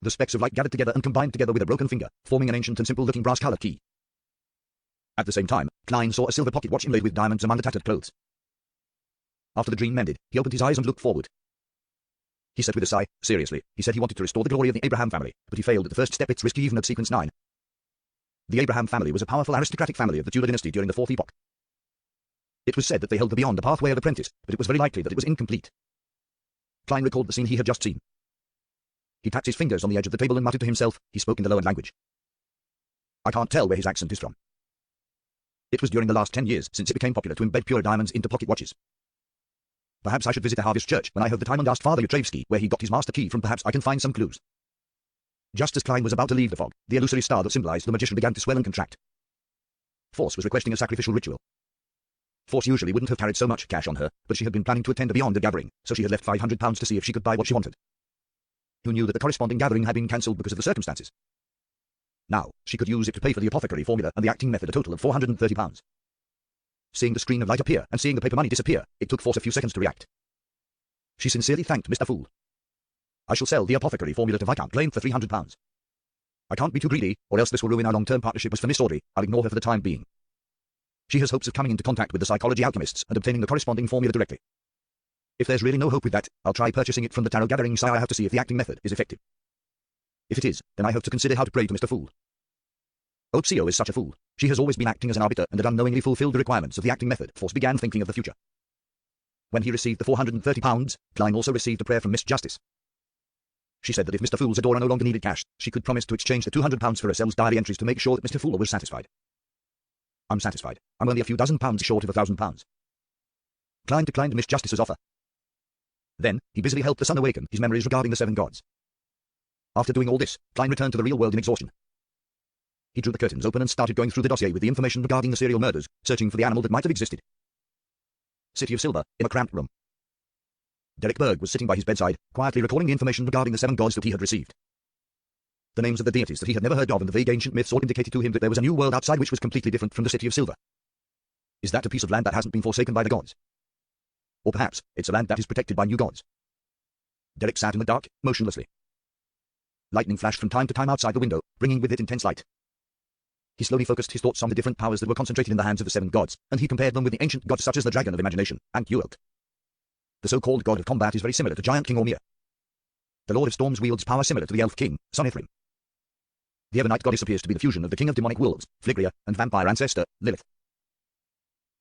Speaker 1: The specks of light gathered together and combined together with a broken finger, forming an ancient and simple-looking brass-colored key. At the same time, Klein saw a silver pocket watch inlaid with diamonds among the tattered clothes. After the dream mended, he opened his eyes and looked forward. He said with a sigh, seriously, he said he wanted to restore the glory of the Abraham family, but he failed at the first step. It's risky even at sequence 9. The Abraham family was a powerful aristocratic family of the Tudor dynasty during the Fourth Epoch. It was said that they held the beyond the pathway of apprentice, but it was very likely that it was incomplete. Klein recalled the scene he had just seen. He tapped his fingers on the edge of the table and muttered to himself. He spoke in the lower language. I can't tell where his accent is from. It was during the last 10 years since it became popular to embed pure diamonds into pocket watches. Perhaps I should visit the Harvest Church when I have the time and ask Father Yudrevsky where he got his master key from. Perhaps I can find some clues. Just as Klein was about to leave the fog, the illusory star that symbolized the magician began to swell and contract. Force was requesting a sacrificial ritual. Force usually wouldn't have carried so much cash on her, but she had been planning to attend a Beyond gathering, so she had left £500 to see if she could buy what she wanted. Who knew that the corresponding gathering had been cancelled because of the circumstances? Now, she could use it to pay for the apothecary formula and the acting method, a total of £430. Seeing the screen of light appear and seeing the paper money disappear, it took Force a few seconds to react. She sincerely thanked Mr. Fool. I shall sell the apothecary formula to Viscount Glane for £300. I can't be too greedy, or else this will ruin our long-term partnership. As for Miss Audrey, I'll ignore her for the time being. She has hopes of coming into contact with the psychology alchemists and obtaining the corresponding formula directly. If there's really no hope with that, I'll try purchasing it from the tarot gathering sire. I have to see if the acting method is effective. If it is, then I have to consider how to pray to Mr. Fool. Otsuo is such a fool. She has always been acting as an arbiter and had unknowingly fulfilled the requirements of the acting method. Force began thinking of the future. When he received the £430, Klein also received a prayer from Miss Justice. She said that if Mr. Fool's adorer no longer needed cash, she could promise to exchange the £200 for herself's diary entries to make sure that Mr. Fool was satisfied. I'm satisfied. I'm only a few dozen pounds short of £1,000. Klein declined Miss Justice's offer. Then, he busily helped the son awaken his memories regarding the 7 gods. After doing all this, Klein returned to the real world in exhaustion. He drew the curtains open and started going through the dossier with the information regarding the serial murders, searching for the animal that might have existed. City of Silver, in a cramped room. Derek Berg was sitting by his bedside, quietly recalling the information regarding the 7 gods that he had received. The names of the deities that he had never heard of and the vague ancient myths all indicated to him that there was a new world outside which was completely different from the City of Silver. Is that a piece of land that hasn't been forsaken by the gods? Or perhaps, it's a land that is protected by new gods. Derek sat in the dark, motionlessly. Lightning flashed from time to time outside the window, bringing with it intense light. He slowly focused his thoughts on the different powers that were concentrated in the hands of the 7 gods, and he compared them with the ancient gods such as the Dragon of Imagination, and Uelt. The so-called god of combat is very similar to Giant King Ormir. The Lord of Storms wields power similar to the Elf King, Son Ephraim. The Evernight goddess appears to be the fusion of the King of Demonic Wolves, Phlegria, and vampire ancestor, Lilith.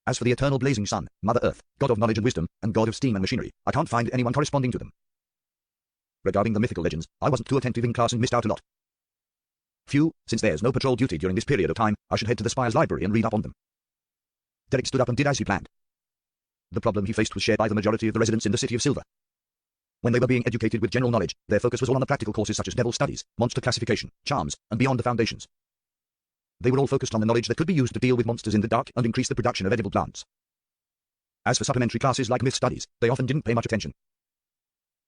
Speaker 1: As for the eternal blazing sun, Mother Earth, god of knowledge and wisdom, and god of steam and machinery, I can't find anyone corresponding to them. Regarding the mythical legends, I wasn't too attentive in class and missed out a lot. Phew, since there's no patrol duty during this period of time, I should head to the Spire's library and read up on them. Derek stood up and did as he planned. The problem he faced was shared by the majority of the residents in the City of Silver. When they were being educated with general knowledge, their focus was all on the practical courses such as devil studies, monster classification, charms, and beyond the foundations. They were all focused on the knowledge that could be used to deal with monsters in the dark and increase the production of edible plants. As for supplementary classes like myth studies, they often didn't pay much attention.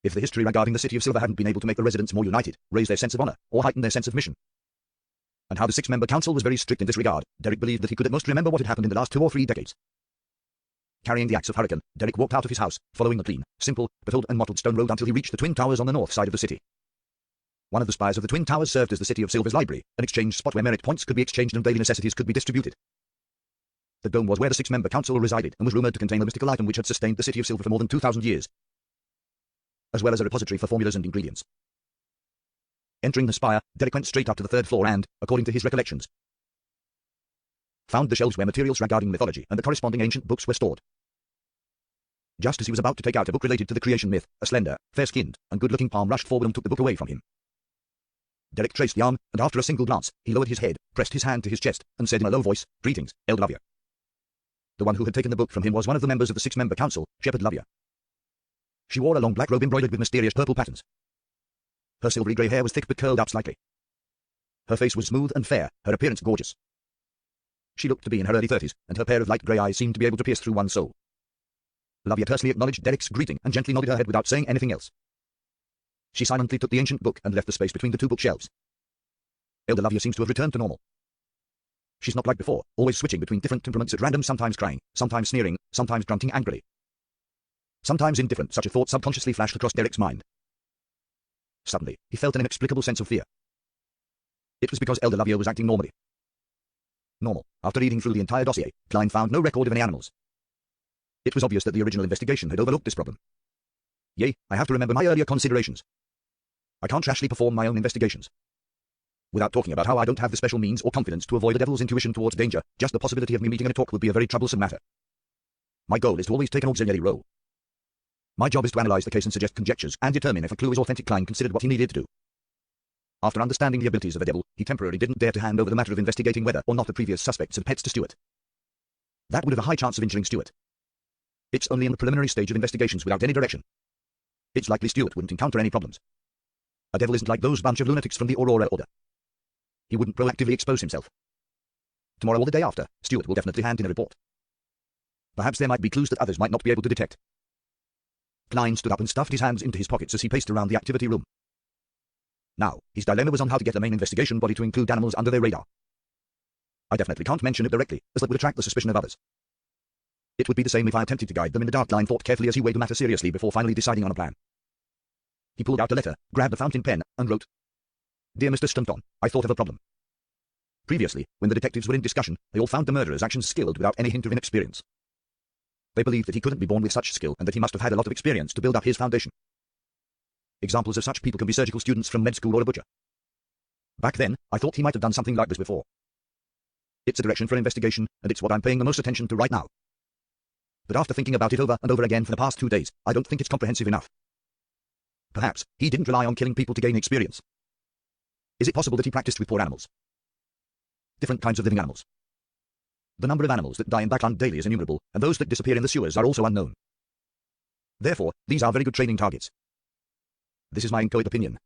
Speaker 1: If the history regarding the City of Silver hadn't been able to make the residents more united, raise their sense of honor, or heighten their sense of mission, and how the 6-member council was very strict in this regard, Derek believed that he could at most remember what had happened in the last 2 or 3 decades. Carrying the axe of Hurricane, Derek walked out of his house, following the clean, simple, but old and mottled stone road until he reached the Twin Towers on the north side of the city. One of the spires of the Twin Towers served as the City of Silver's library, an exchange spot where merit points could be exchanged and daily necessities could be distributed. The dome was where the 6-member council resided and was rumored to contain the mystical item which had sustained the City of Silver for more than 2,000 years, as well as a repository for formulas and ingredients. Entering the spire, Derek went straight up to the 3rd floor and, according to his recollections, found the shelves where materials regarding mythology and the corresponding ancient books were stored. Just as he was about to take out a book related to the creation myth, a slender, fair-skinned, and good-looking palm rushed forward and took the book away from him. Derek traced the arm, and after a single glance, he lowered his head, pressed his hand to his chest, and said in a low voice, "Greetings, Elder Lavia." The one who had taken the book from him was one of the members of the 6-member council, Shepherd Lavia. She wore a long black robe embroidered with mysterious purple patterns. Her silvery grey hair was thick but curled up slightly. Her face was smooth and fair, her appearance gorgeous. She looked to be in her early 30s, and her pair of light grey eyes seemed to be able to pierce through one's soul. Lavia tersely acknowledged Derek's greeting and gently nodded her head without saying anything else. She silently took the ancient book and left the space between the 2 bookshelves. Elder Lavia seems to have returned to normal. She's not like before, always switching between different temperaments at random, sometimes crying, sometimes sneering, sometimes grunting angrily. Sometimes indifferent, such a thought subconsciously flashed across Derek's mind. Suddenly, he felt an inexplicable sense of fear. It was because Elder Lavia was acting normally. Normal. After reading through the entire dossier, Klein found no record of any animals. It was obvious that the original investigation had overlooked this problem. Yea, I have to remember my earlier considerations. I can't rashly perform my own investigations. Without talking about how I don't have the special means or confidence to avoid a devil's intuition towards danger, just the possibility of me meeting a talk would be a very troublesome matter. My goal is to always take an auxiliary role. My job is to analyze the case and suggest conjectures and determine if a clue is authentic. Klein considered what he needed to do. After understanding the abilities of the devil, he temporarily didn't dare to hand over the matter of investigating whether or not the previous suspects had pets to Stuart. That would have a high chance of injuring Stuart. It's only in the preliminary stage of investigations without any direction. It's likely Stuart wouldn't encounter any problems. A devil isn't like those bunch of lunatics from the Aurora Order. He wouldn't proactively expose himself. Tomorrow or the day after, Stuart will definitely hand in a report. Perhaps there might be clues that others might not be able to detect. Klein stood up and stuffed his hands into his pockets as he paced around the activity room. Now, his dilemma was on how to get the main investigation body to include animals under their radar. I definitely can't mention it directly, as that would attract the suspicion of others. It would be the same if I attempted to guide them in the dark. Klein thought carefully as he weighed the matter seriously before finally deciding on a plan. He pulled out a letter, grabbed a fountain pen, and wrote, "Dear Mr. Stunton, I thought of a problem. Previously, when the detectives were in discussion, they all found the murderer's actions skilled without any hint of inexperience. They believed that he couldn't be born with such skill and that he must have had a lot of experience to build up his foundation. Examples of such people can be surgical students from med school or a butcher. Back then, I thought he might have done something like this before. It's a direction for investigation, and it's what I'm paying the most attention to right now. But after thinking about it over and over again for the past 2 days, I don't think it's comprehensive enough. Perhaps he didn't rely on killing people to gain experience. Is it possible that he practiced with poor animals? Different kinds of living animals. The number of animals that die in Backland daily is innumerable, and those that disappear in the sewers are also unknown. Therefore, these are very good training targets. This is my inchoate opinion.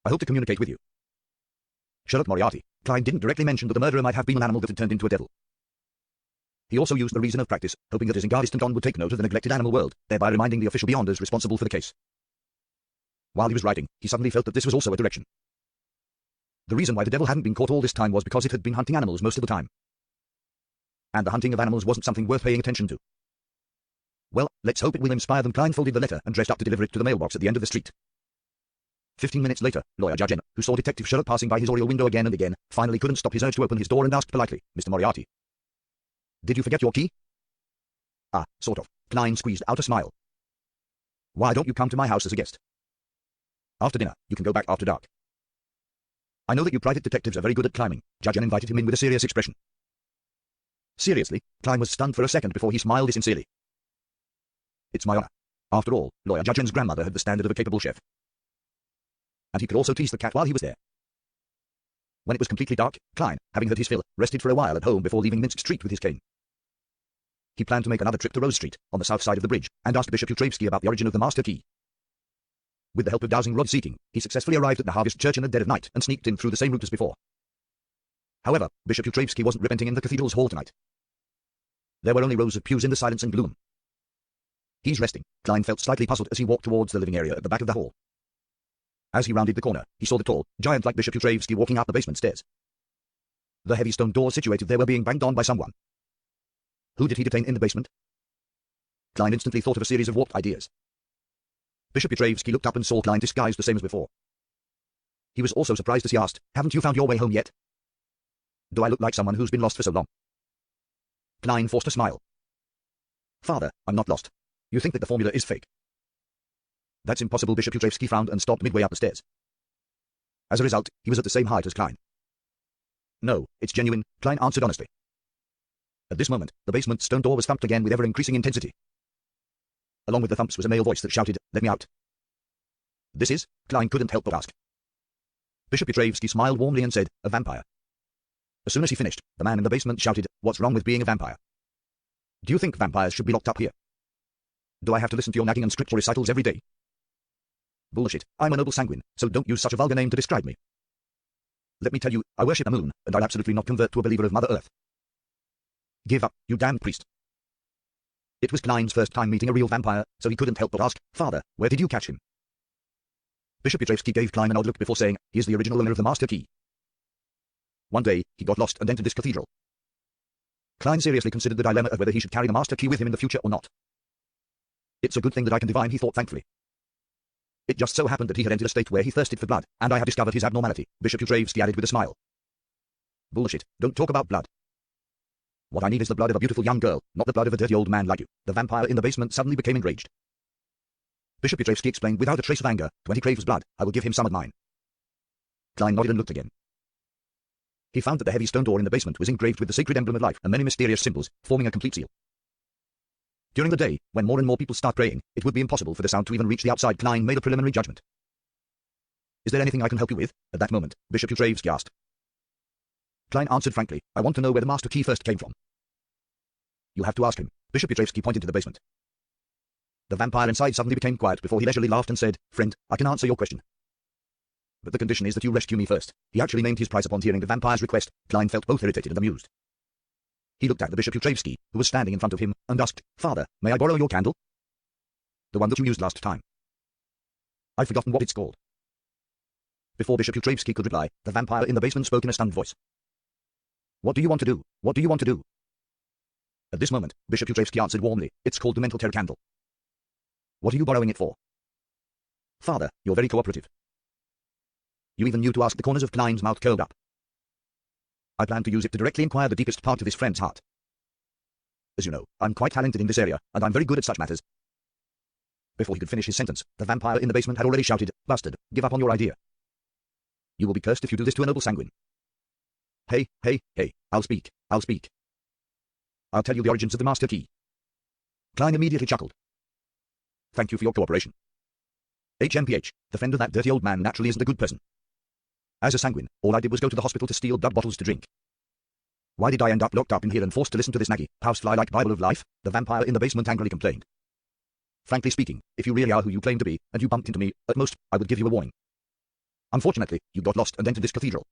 Speaker 1: I hope to communicate with you. Sherlock Moriarty." Klein didn't directly mention that the murderer might have been an animal that had turned into a devil. He also used the reason of practice, hoping that his Ingardi would take note of the neglected animal world, thereby reminding the official beyonders responsible for the case. While he was writing, he suddenly felt that this was also a direction. The reason why the devil hadn't been caught all this time was because it had been hunting animals most of the time. And the hunting of animals wasn't something worth paying attention to. Well, let's hope it will inspire them. Klein folded the letter and dressed up to deliver it to the mailbox at the end of the street. 15 minutes later, lawyer Judge N, who saw Detective Sherlock passing by his oriel window again and again, finally couldn't stop his urge to open his door and asked politely, "Mr. Moriarty, did you forget your key?" "Ah, sort of." Klein squeezed out a smile. "Why don't you come to my house as a guest? After dinner, you can go back after dark. I know that you private detectives are very good at climbing." Judge N invited him in with a serious expression. Seriously, Klein was stunned for a second before he smiled sincerely. "It's my honor. After all, lawyer Judge N's grandmother had the standard of a capable chef. And he could also tease the cat while he was there." When it was completely dark, Klein, having had his fill, rested for a while at home before leaving Minsk Street with his cane. He planned to make another trip to Rose Street, on the south side of the bridge, and asked Bishop Utravsky about the origin of the master key. With the help of dowsing rod seeking, he successfully arrived at the Harvest Church in the dead of night and sneaked in through the same route as before. However, Bishop Utravsky wasn't repenting in the cathedral's hall tonight. There were only rows of pews in the silence and gloom. "He's resting." Klein felt slightly puzzled as he walked towards the living area at the back of the hall. As he rounded the corner, he saw the tall, giant-like Bishop Utravsky walking up the basement stairs. The heavy stone doors situated there were being banged on by someone. Who did he detain in the basement? Klein instantly thought of a series of warped ideas. Bishop Utravsky looked up and saw Klein disguised the same as before. He was also surprised as he asked, "Haven't you found your way home yet? Do I look like someone who's been lost for so long?" Klein forced a smile. "Father, I'm not lost. You think that the formula is fake?" "That's impossible." Bishop Utravsky frowned and stopped midway up the stairs. As a result, he was at the same height as Klein. "No, it's genuine," Klein answered honestly. At this moment, the basement stone door was thumped again with ever-increasing intensity. Along with the thumps was a male voice that shouted, "Let me out." "This is?" Klein couldn't help but ask. Bishop Utravsky smiled warmly and said, "A vampire." As soon as he finished, the man in the basement shouted, "What's wrong with being a vampire? Do you think vampires should be locked up here? Do I have to listen to your nagging and scripture recitals every day?" "Bullshit, I'm a noble sanguine, so don't use such a vulgar name to describe me. Let me tell you, I worship the moon, and I'll absolutely not convert to a believer of Mother Earth." "Give up, you damned priest." It was Klein's first time meeting a real vampire, so he couldn't help but ask, "Father, where did you catch him?" Bishop Utravsky gave Klein an odd look before saying, "He is the original owner of the master key. One day, he got lost and entered this cathedral." Klein seriously considered the dilemma of whether he should carry the master key with him in the future or not. "It's a good thing that I can divine," he thought thankfully. It just so happened that he had entered a state where he thirsted for blood, and I had discovered his abnormality, Bishop Utravsky added with a smile. "Bullshit, don't talk about blood. What I need is the blood of a beautiful young girl, not the blood of a dirty old man like you." The vampire in the basement suddenly became enraged. Bishop Utravsky explained without a trace of anger, "When he craves blood, I will give him some of mine." Klein nodded and looked again. He found that the heavy stone door in the basement was engraved with the sacred emblem of life and many mysterious symbols, forming a complete seal. During the day, when more and more people start praying, it would be impossible for the sound to even reach the outside. Klein made a preliminary judgment. "Is there anything I can help you with?" At that moment, Bishop Utravsky asked. Klein answered frankly, "I want to know where the master key first came from." "You have to ask him." Bishop Utravsky pointed to the basement. The vampire inside suddenly became quiet before he leisurely laughed and said, "Friend, I can answer your question. But the condition is that you rescue me first." He actually named his price upon hearing the vampire's request. Klein felt both irritated and amused. He looked at the Bishop Utravsky, who was standing in front of him, and asked, "Father, may I borrow your candle? The one that you used last time. I've forgotten what it's called." Before Bishop Utravsky could reply, the vampire in the basement spoke in a stunned voice. "What do you want to do? What do you want to do?" At this moment, Bishop Utravsky answered warmly, "It's called the mental terror candle." "What are you borrowing it for?" "Father, you're very cooperative. You even knew to ask." The corners of Klein's mouth curled up. "I plan to use it to directly inquire the deepest part of his friend's heart. As you know, I'm quite talented in this area, and I'm very good at such matters." Before he could finish his sentence, the vampire in the basement had already shouted, "Bastard, give up on your idea. You will be cursed if you do this to a noble sanguine. Hey, I'll speak. I'll tell you the origins of the master key." Klein immediately chuckled. "Thank you for your cooperation. HMPH, the friend of that dirty old man naturally isn't a good person. As a sanguine, all I did was go to the hospital to steal blood bottles to drink. Why did I end up locked up in here and forced to listen to this naggy, housefly-like Bible of life?" the vampire in the basement angrily complained. "Frankly speaking, if you really are who you claim to be, and you bumped into me, at most, I would give you a warning. Unfortunately, you got lost and entered this cathedral.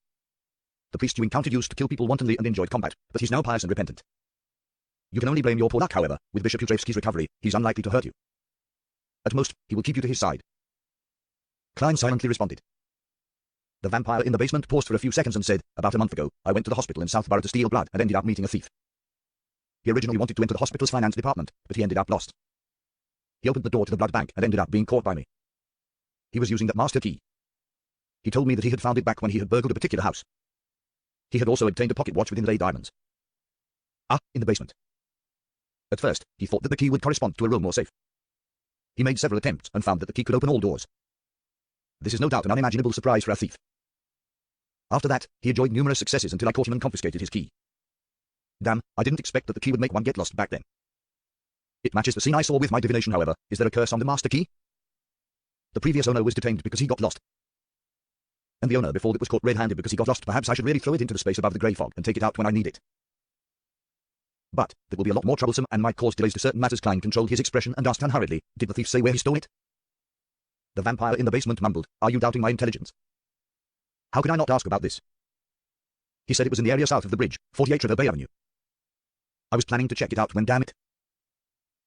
Speaker 1: The priest you encountered used to kill people wantonly and enjoyed combat, but he's now pious and repentant. You can only blame your poor luck, however. With Bishop Utravsky's recovery, he's unlikely to hurt you. At most, he will keep you to his side." Klein silently responded. The vampire in the basement paused for a few seconds and said, "About a month ago, I went to the hospital in Southborough to steal blood and ended up meeting a thief. He originally wanted to enter the hospital's finance department, but he ended up lost. He opened the door to the blood bank and ended up being caught by me. He was using that master key. He told me that he had found it back when he had burgled a particular house. He had also obtained a pocket watch with inlaid diamonds. In the basement. At first, he thought that the key would correspond to a room or safe. He made several attempts and found that the key could open all doors. This is no doubt an unimaginable surprise for a thief. After that, he enjoyed numerous successes until I caught him and confiscated his key. Damn, I didn't expect that the key would make one get lost back then. It matches the scene I saw with my divination, however. Is there a curse on the master key? The previous owner was detained because he got lost. And the owner before that was caught red-handed because he got lost. Perhaps I should really throw it into the space above the grey fog and take it out when I need it. But that will be a lot more troublesome and might cause delays to certain matters." Klein controlled his expression and asked unhurriedly, "Did the thief say where he stole it?" The vampire in the basement mumbled, "Are you doubting my intelligence? How could I not ask about this? He said it was in the area south of the bridge, 48 River Bay Avenue. I was planning to check it out when, damn it.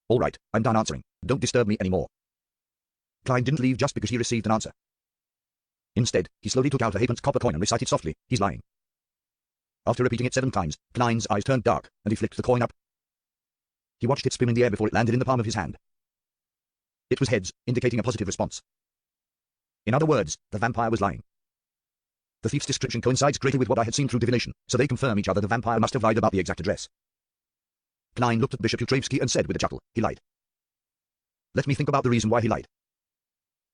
Speaker 1: All right, I'm done answering. Don't disturb me anymore." Klein didn't leave just because he received an answer. Instead, he slowly took out a halfpence copper coin and recited softly, "He's lying." After repeating it 7 times, Klein's eyes turned dark, and he flicked the coin up. He watched it spin in the air before it landed in the palm of his hand. It was heads, indicating a positive response. In other words, the vampire was lying. The thief's description coincides greatly with what I had seen through divination, so they confirm each other. The vampire must have lied about the exact address. Klein looked at Bishop Utravsky and said with a chuckle, "He lied. Let me think about the reason why he lied.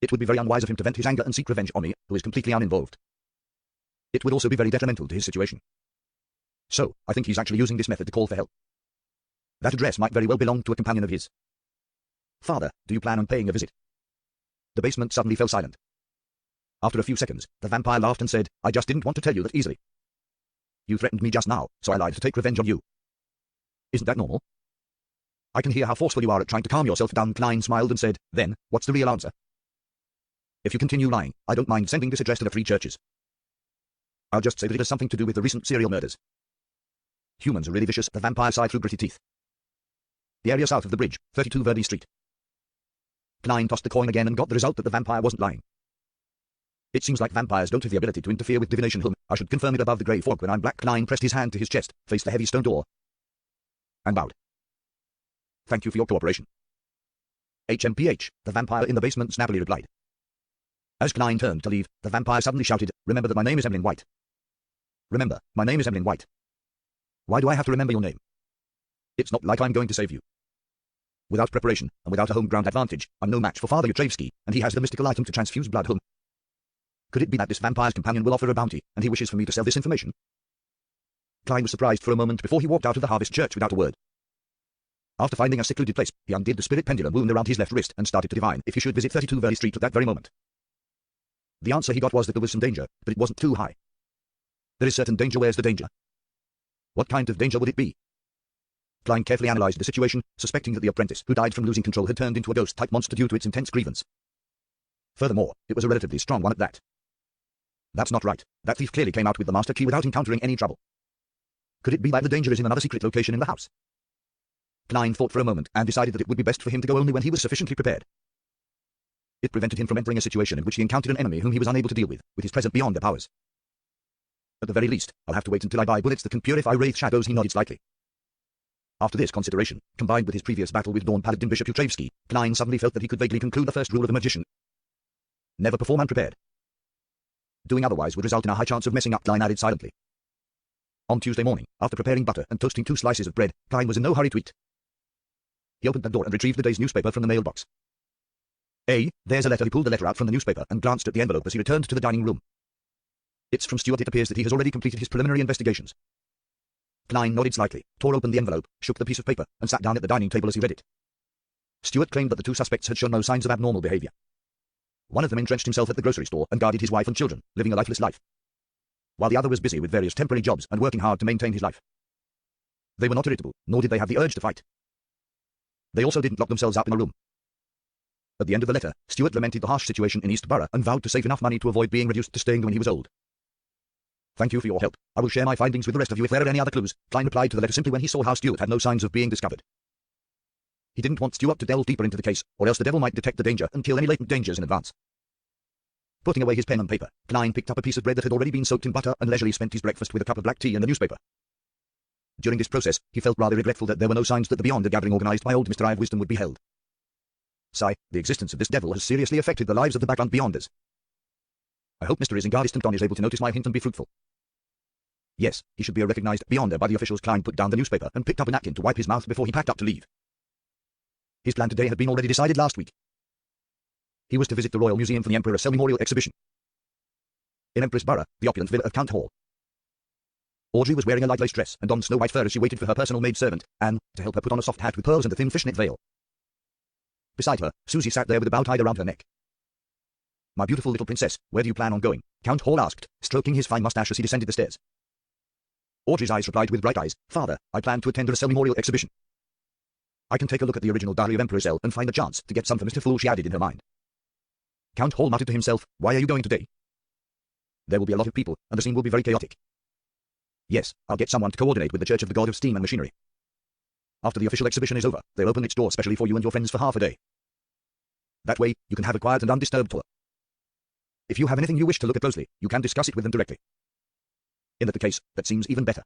Speaker 1: It would be very unwise of him to vent his anger and seek revenge on me, who is completely uninvolved. It would also be very detrimental to his situation. So, I think he's actually using this method to call for help. That address might very well belong to a companion of his. Father, do you plan on paying a visit?" The basement suddenly fell silent. After a few seconds, the vampire laughed and said, "I just didn't want to tell you that easily. You threatened me just now, so I lied to take revenge on you. Isn't that normal? I can hear how forceful you are at trying to calm yourself down." Klein smiled and said, "Then, what's the real answer? If you continue lying, I don't mind sending this address to the 3 churches. I'll just say that it has something to do with the recent serial murders. Humans are really vicious." The vampire sighed through gritty teeth. "The area south of the bridge, 32 Verdi Street." Klein tossed the coin again and got the result that the vampire wasn't lying. "It seems like vampires don't have the ability to interfere with divination. I should confirm it above the grey fog when I'm black." Klein pressed his hand to his chest, faced the heavy stone door, and bowed. "Thank you for your cooperation." HMPH, the vampire in the basement snappily replied. As Klein turned to leave, the vampire suddenly shouted, "Remember that my name is Emlyn White. Remember, my name is Emlyn White. Why do I have to remember your name? It's not like I'm going to save you. Without preparation, and without a home ground advantage, I'm no match for Father Utravsky, and he has the mystical item to transfuse blood. Could it be that this vampire's companion will offer a bounty, and he wishes for me to sell this information?" Klein was surprised for a moment before he walked out of the Harvest Church without a word. After finding a secluded place, he undid the spirit pendulum wound around his left wrist and started to divine if he should visit 32 Verdi Street at that very moment. The answer he got was that there was some danger, but it wasn't too high. There is certain danger. Where's the danger? What kind of danger would it be? Klein carefully analyzed the situation, suspecting that the apprentice who died from losing control had turned into a ghost-type monster due to its intense grievance. Furthermore, it was a relatively strong one at that. That's not right. That thief clearly came out with the master key without encountering any trouble. Could it be that the danger is in another secret location in the house? Klein thought for a moment and decided that it would be best for him to go only when he was sufficiently prepared. It prevented him from entering a situation in which he encountered an enemy whom he was unable to deal with his present beyonder powers. At the very least, I'll have to wait until I buy bullets that can purify wraith shadows, he nodded slightly. After this consideration, combined with his previous battle with Dawn Paladin Bishop Utrevsky, Klein suddenly felt that he could vaguely conclude the first rule of a magician. Never perform unprepared. Doing otherwise would result in a high chance of messing up, Klein added silently. On Tuesday morning, after preparing butter and toasting 2 slices of bread, Klein was in no hurry to eat. He opened the door and retrieved the day's newspaper from the mailbox. There's a letter. He pulled the letter out from the newspaper and glanced at the envelope as he returned to the dining room. It's from Stuart. It appears that he has already completed his preliminary investigations. Klein nodded slightly, tore open the envelope, shook the piece of paper, and sat down at the dining table as he read it. Stuart claimed that the 2 suspects had shown no signs of abnormal behavior. One of them entrenched himself at the grocery store and guarded his wife and children, living a lifeless life, while the other was busy with various temporary jobs and working hard to maintain his life. They were not irritable, nor did they have the urge to fight. They also didn't lock themselves up in a room. At the end of the letter, Stuart lamented the harsh situation in East Borough and vowed to save enough money to avoid being reduced to staying when he was old. Thank you for your help. I will share my findings with the rest of you if there are any other clues. Klein replied to the letter simply when he saw how Stuart had no signs of being discovered. He didn't want Stuart to delve deeper into the case, or else the devil might detect the danger and kill any latent dangers in advance. Putting away his pen and paper, Klein picked up a piece of bread that had already been soaked in butter and leisurely spent his breakfast with a cup of black tea and the newspaper. During this process, he felt rather regretful that there were no signs that the Beyond, a gathering organized by old Mr. Eye of Wisdom, would be held. Sigh, the existence of this devil has seriously affected the lives of the background Beyonders. I hope Mr. Isengard is able to notice my hint and be fruitful. Yes, he should be a recognized Beyonder by the officials. Klein put down the newspaper and picked up a napkin to wipe his mouth before he packed up to leave. His plan today had been already decided last week. He was to visit the Royal Museum for the Emperor Russell Memorial Exhibition in Empress Borough, the opulent villa of Count Hall. Audrey was wearing a light lace dress and donned snow white fur as she waited for her personal maid-servant, Anne, to help her put on a soft hat with pearls and a thin fishnet veil. Beside her, Susie sat there with a bow tied around her neck. My beautiful little princess, where do you plan on going? Count Hall asked, stroking his fine mustache as he descended the stairs. Audrey's eyes replied with bright eyes, Father, I plan to attend the Russell Memorial Exhibition. I can take a look at the original diary of Emperor Russell and find a chance to get some for Mr. Fool, she added in her mind. Count Hall muttered to himself, why are you going today? There will be a lot of people, and the scene will be very chaotic. Yes, I'll get someone to coordinate with the Church of the God of Steam and Machinery. After the official exhibition is over, they'll open its doors specially for you and your friends for half a day. That way, you can have a quiet and undisturbed tour. If you have anything you wish to look at closely, you can discuss it with them directly. In that case, that seems even better.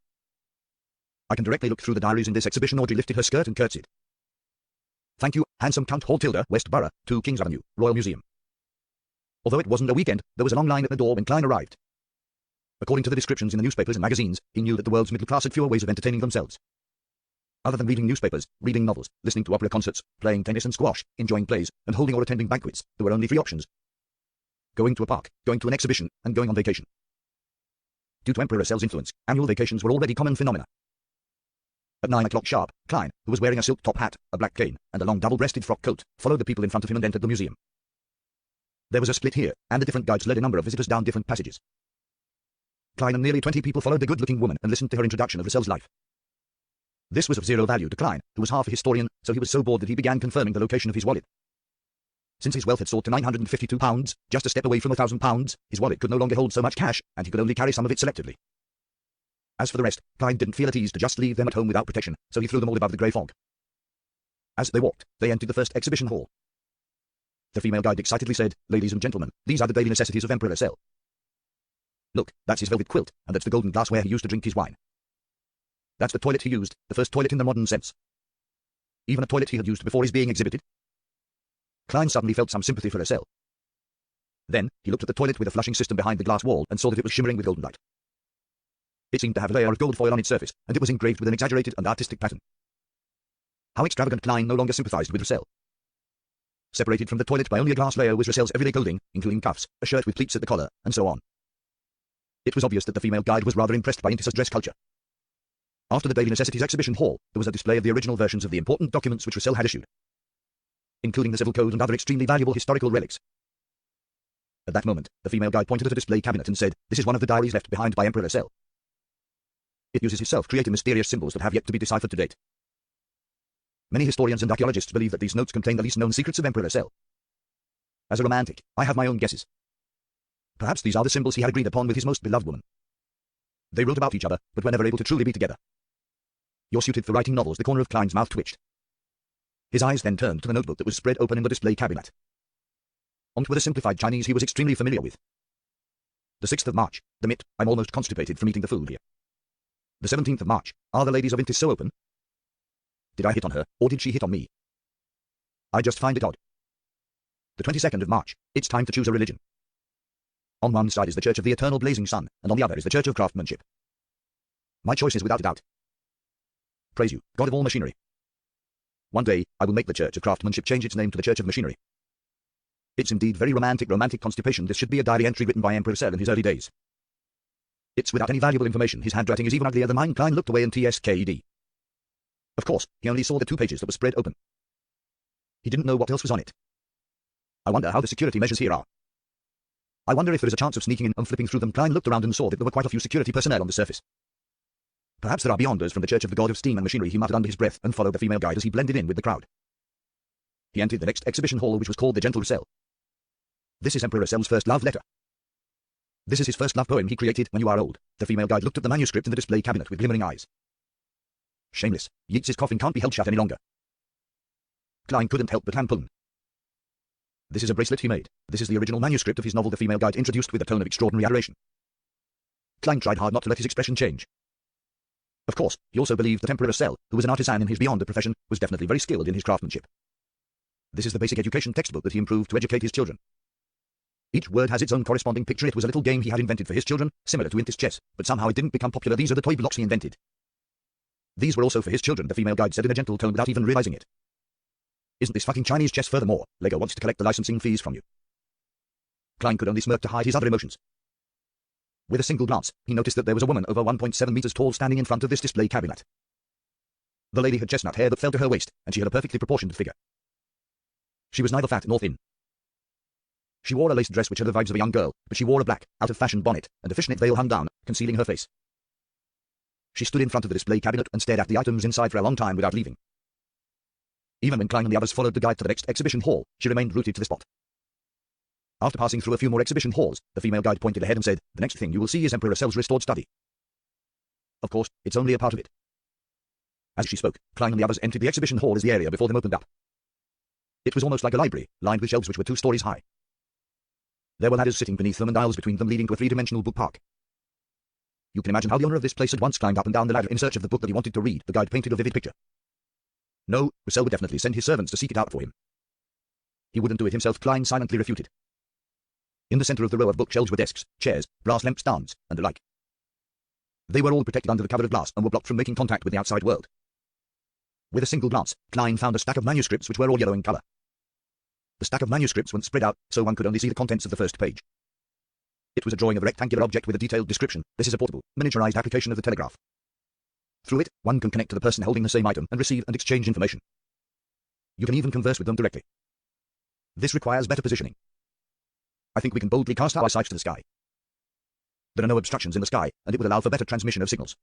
Speaker 1: I can directly look through the diaries in this exhibition. Audrey lifted her skirt and curtsied. Thank you, handsome Count Hall Tilda, West Borough, 2 Kings Avenue, Royal Museum. Although it wasn't a weekend, there was a long line at the door when Klein arrived. According to the descriptions in the newspapers and magazines, he knew that the world's middle class had fewer ways of entertaining themselves. Other than reading newspapers, reading novels, listening to opera concerts, playing tennis and squash, enjoying plays, and holding or attending banquets, there were only 3 options. Going to a park, going to an exhibition, and going on vacation. Due to Emperor Russell's influence, annual vacations were already common phenomena. At 9 o'clock sharp, Klein, who was wearing a silk top hat, a black cane, and a long double-breasted frock coat, followed the people in front of him and entered the museum. There was a split here, and the different guides led a number of visitors down different passages. Klein and nearly 20 people followed the good-looking woman and listened to her introduction of Russell's life. This was of zero value to Klein, who was half a historian, so he was so bored that he began confirming the location of his wallet. Since his wealth had soared to £952, just a step away from £1,000, his wallet could no longer hold so much cash, and he could only carry some of it selectively. As for the rest, Klein didn't feel at ease to just leave them at home without protection, so he threw them all above the grey fog. As they walked, they entered the first exhibition hall. The female guide excitedly said, Ladies and gentlemen, these are the daily necessities of Emperor Russell. Look, that's his velvet quilt, and that's the golden glassware he used to drink his wine. That's the toilet he used, the first toilet in the modern sense. Even a toilet he had used before his being exhibited. Klein suddenly felt some sympathy for Russell. Then, he looked at the toilet with a flushing system behind the glass wall and saw that it was shimmering with golden light. It seemed to have a layer of gold foil on its surface, and it was engraved with an exaggerated and artistic pattern. How extravagant! Klein no longer sympathized with Russell. Separated from the toilet by only a glass layer was Russell's everyday clothing, including cuffs, a shirt with pleats at the collar, and so on. It was obvious that the female guide was rather impressed by Intis's dress culture. After the Daily Necessities exhibition hall, there was a display of the original versions of the important documents which Russell had issued, including the civil code and other extremely valuable historical relics. At that moment, the female guide pointed at a display cabinet and said, This is one of the diaries left behind by Emperor Russell. It uses his self-created mysterious symbols that have yet to be deciphered to date. Many historians and archaeologists believe that these notes contain the least known secrets of Emperor Russell. As a romantic, I have my own guesses. Perhaps these are the symbols he had agreed upon with his most beloved woman. They wrote about each other, but were never able to truly be together. You're suited for writing novels. The corner of Klein's mouth twitched. His eyes then turned to the notebook that was spread open in the display cabinet. On with a simplified Chinese he was extremely familiar with. The 6th of March, the MIT, I'm almost constipated from eating the food here. The 17th of March, are the ladies of Intis so open? Did I hit on her, or did she hit on me? I just find it odd. The 22nd of March, it's time to choose a religion. On one side is the Church of the Eternal Blazing Sun, and on the other is the Church of Craftsmanship. My choice is without a doubt. Praise you, God of all machinery. One day, I will make the Church of Craftsmanship change its name to the Church of Machinery. It's indeed very romantic constipation. This should be a diary entry written by Emperor Cell in his early days. It's without any valuable information. His handwriting is even uglier than mine. Klein looked away in TSKED. Of course, he only saw the 2 pages that were spread open. He didn't know what else was on it. I wonder how the security measures here are. I wonder if there is a chance of sneaking in and flipping through them. Klein looked around and saw that there were quite a few security personnel on the surface. Perhaps there are beyonders from the Church of the God of Steam and Machinery. He muttered under his breath and followed the female guide as he blended in with the crowd. He entered the next exhibition hall, which was called the Gentle Russell. This is Emperor Russell's first love letter. This is his first love poem he created when you are old. The female guide looked at the manuscript in the display cabinet with glimmering eyes. Shameless. Yeats's coffin can't be held shut any longer. Klein couldn't help but hand pulling. This is a bracelet he made. This is the original manuscript of his novel, the female guide introduced with a tone of extraordinary adoration. Klein tried hard not to let his expression change. Of course, he also believed that Emperor Russell, who was an artisan in his beyond a profession, was definitely very skilled in his craftsmanship. This is the basic education textbook that he improved to educate his children. Each word has its own corresponding picture. It was a little game he had invented for his children, similar to Intis chess, but somehow it didn't become popular. These are the toy blocks he invented. These were also for his children, the female guide said in a gentle tone without even realizing it. Isn't this fucking Chinese chess? Furthermore, Lego wants to collect the licensing fees from you. Klein could only smirk to hide his other emotions. With a single glance, he noticed that there was a woman over 1.7 meters tall standing in front of this display cabinet. The lady had chestnut hair that fell to her waist, and she had a perfectly proportioned figure. She was neither fat nor thin. She wore a lace dress which had the vibes of a young girl, but she wore a black, out-of-fashion bonnet, and a fishnet veil hung down, concealing her face. She stood in front of the display cabinet and stared at the items inside for a long time without leaving. Even when Klein and the others followed the guide to the next exhibition hall, she remained rooted to the spot. After passing through a few more exhibition halls, the female guide pointed ahead and said, "The next thing you will see is Emperor Russell's restored study." Of course, it's only a part of it. As she spoke, Klein and the others entered the exhibition hall as the area before them opened up. It was almost like a library, lined with shelves which were 2 stories high. There were ladders sitting beneath them and aisles between them leading to a 3-dimensional book park. You can imagine how the owner of this place had once climbed up and down the ladder in search of the book that he wanted to read. The guide painted a vivid picture. No, Russell would definitely send his servants to seek it out for him. He wouldn't do it himself, Klein silently refuted. In the center of the row of bookshelves were desks, chairs, brass lampstands, and the like. They were all protected under the cover of glass and were blocked from making contact with the outside world. With a single glance, Klein found a stack of manuscripts which were all yellow in color. The stack of manuscripts were spread out, so one could only see the contents of the first page. It was a drawing of a rectangular object with a detailed description. This is a portable, miniaturized application of the telegraph. Through it, one can connect to the person holding the same item and receive and exchange information. You can even converse with them directly. This requires better positioning. I think we can boldly cast our sights to the sky. There are no obstructions in the sky, and it would allow for better transmission of signals.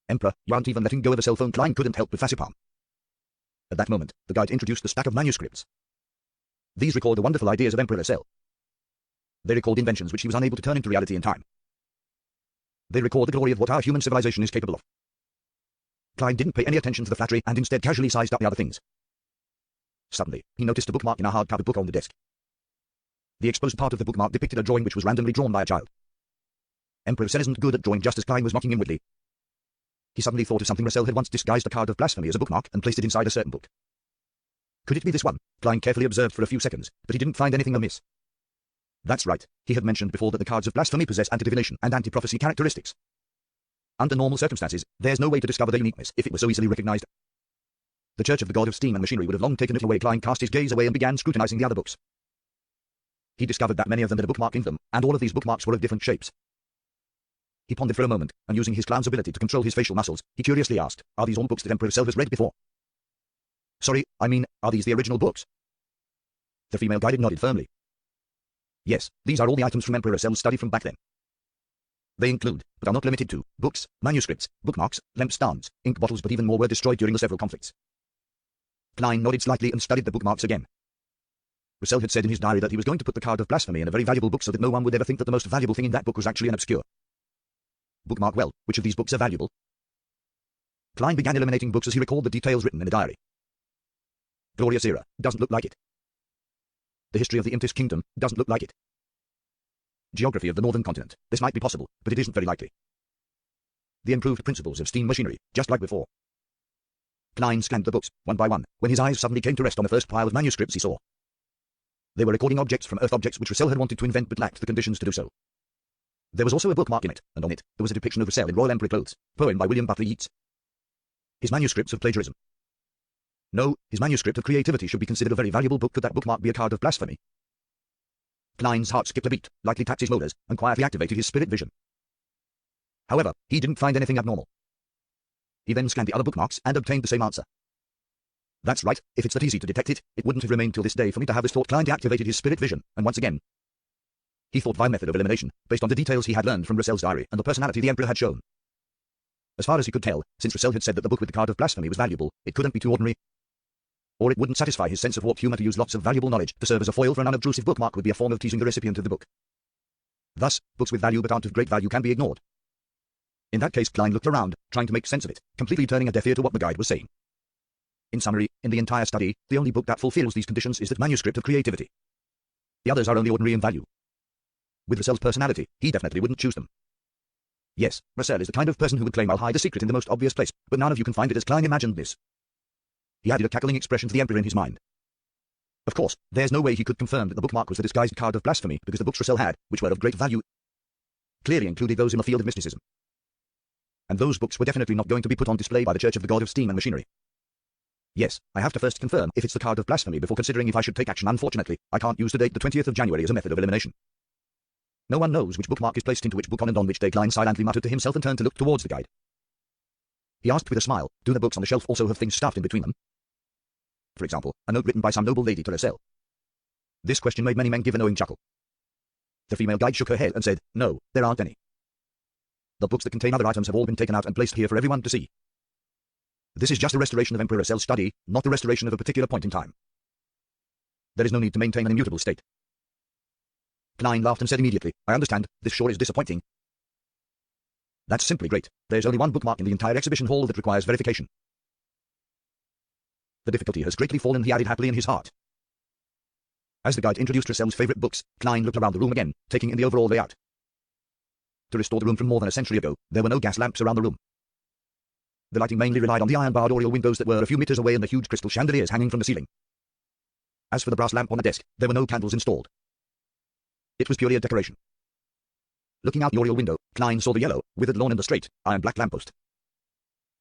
Speaker 1: Emperor, you aren't even letting go of the cell phone. Klein couldn't help but facepalm. At that moment, the guide introduced the stack of manuscripts. These record the wonderful ideas of Emperor Russell. They record inventions which he was unable to turn into reality in time. They record the glory of what our human civilization is capable of. Klein didn't pay any attention to the flattery and instead casually sized up the other things. Suddenly, he noticed a bookmark in a hardcover book on the desk. The exposed part of the bookmark depicted a drawing which was randomly drawn by a child. Emperor Russell isn't good at drawing, just as Klein was mocking him inwardly. He suddenly thought of something. Russell had once disguised a card of blasphemy as a bookmark and placed it inside a certain book. Could it be this one? Klein carefully observed for a few seconds, but he didn't find anything amiss. That's right, he had mentioned before that the cards of blasphemy possess anti-divination and anti-prophecy characteristics. Under normal circumstances, there's no way to discover their uniqueness if it were so easily recognized. The Church of the God of Steam and Machinery would have long taken it away. Klein cast his gaze away and began scrutinizing the other books. He discovered that many of them had a bookmark in them, and all of these bookmarks were of different shapes. He pondered for a moment, and using his clown's ability to control his facial muscles, he curiously asked, "Are these all books that Emperor Russell has read before?" "Sorry, I mean, are these the original books?" The female guide nodded firmly. "Yes, these are all the items from Emperor Russell's study from back then. They include, but are not limited to, books, manuscripts, bookmarks, lampstands, ink bottles, but even more were destroyed during the several conflicts." Klein nodded slightly and studied the bookmarks again. Russell had said in his diary that he was going to put the card of blasphemy in a very valuable book so that no one would ever think that the most valuable thing in that book was actually an obscure Bookmark well, which of these books are valuable. Klein began eliminating books as he recalled the details written in the diary. Glorious Era, doesn't look like it. The History of the Imtish Kingdom, doesn't look like it. Geography of the Northern Continent, this might be possible, but it isn't very likely. The Improved Principles of Steam Machinery, just like before. Klein scanned the books, one by one, when his eyes suddenly came to rest on the first pile of manuscripts he saw. They were recording objects from Earth, objects which Russell had wanted to invent but lacked the conditions to do so. There was also a bookmark in it, and on it, there was a depiction of Russell in Royal Emperor clothes, poem by William Butler Yeats. His manuscripts of plagiarism. No, his manuscript of creativity should be considered a very valuable book. Could that bookmark be a card of blasphemy? Klein's heart skipped a beat, lightly tapped his molars, and quietly activated his spirit vision. However, he didn't find anything abnormal. He then scanned the other bookmarks and obtained the same answer. That's right, if it's that easy to detect it, it wouldn't have remained till this day for me to have this thought. Klein deactivated his spirit vision, and once again, he thought via method of elimination, based on the details he had learned from Russell's diary and the personality the Emperor had shown. As far as he could tell, since Russell had said that the book with the card of blasphemy was valuable, it couldn't be too ordinary. Or it wouldn't satisfy his sense of warped humor to use lots of valuable knowledge to serve as a foil for an unobtrusive bookmark would be a form of teasing the recipient of the book. Thus, books with value but aren't of great value can be ignored. In that case, Klein looked around, trying to make sense of it, completely turning a deaf ear to what the guide was saying. In summary, in the entire study, the only book that fulfills these conditions is that manuscript of creativity. The others are only ordinary in value. With Russell's personality, he definitely wouldn't choose them. Yes, Russell is the kind of person who would claim I'll hide the secret in the most obvious place, but none of you can find it as Klein imagined this. He added a cackling expression to the Emperor in his mind. Of course, there's no way he could confirm that the bookmark was the disguised card of blasphemy, because the books Russell had, which were of great value, clearly included those in the field of mysticism. And those books were definitely not going to be put on display by the Church of the God of Steam and Machinery. Yes, I have to first confirm if it's the card of blasphemy before considering if I should take action. Unfortunately, I can't use the date the 20th of January as a method of elimination. No one knows which bookmark is placed into which book on which day. Klein silently muttered to himself and turned to look towards the guide. He asked with a smile, do the books on the shelf also have things stuffed in between them? For example, a note written by some noble lady to Russell. This question made many men give a knowing chuckle. The female guide shook her head and said, no, there aren't any. The books that contain other items have all been taken out and placed here for everyone to see. This is just a restoration of Emperor Russell's study, not the restoration of a particular point in time. There is no need to maintain an immutable state. Klein laughed and said immediately, I understand, this sure is disappointing. That's simply great. There's only one bookmark in the entire exhibition hall that requires verification. The difficulty has greatly fallen, he added happily in his heart. As the guide introduced Russell's favorite books, Klein looked around the room again, taking in the overall layout. To restore the room from more than a century ago, there were no gas lamps around the room. The lighting mainly relied on the iron-barred oriel windows that were a few meters away and the huge crystal chandeliers hanging from the ceiling. As for the brass lamp on the desk, there were no candles installed. It was purely a decoration. Looking out the oriel window, Klein saw the yellow, withered lawn and the straight, iron-black lamppost.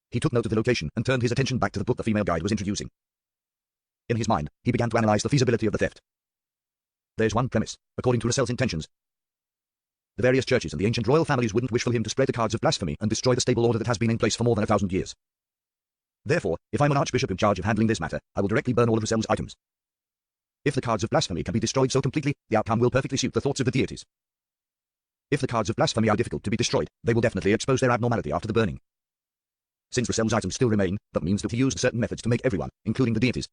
Speaker 1: He took note of the location and turned his attention back to the book the female guide was introducing. In his mind, he began to analyze the feasibility of the theft. There's one premise, according to Russell's intentions. The various churches and the ancient royal families wouldn't wish for him to spread the cards of blasphemy and destroy the stable order that has been in place for more than 1,000 years. Therefore, if I'm an archbishop in charge of handling this matter, I will directly burn all of Russell's items. If the cards of blasphemy can be destroyed so completely, the outcome will perfectly suit the thoughts of the deities. If the cards of blasphemy are difficult to be destroyed, they will definitely expose their abnormality after the burning. Since Russell's items still remain, that means that he used certain methods to make everyone, including the deities,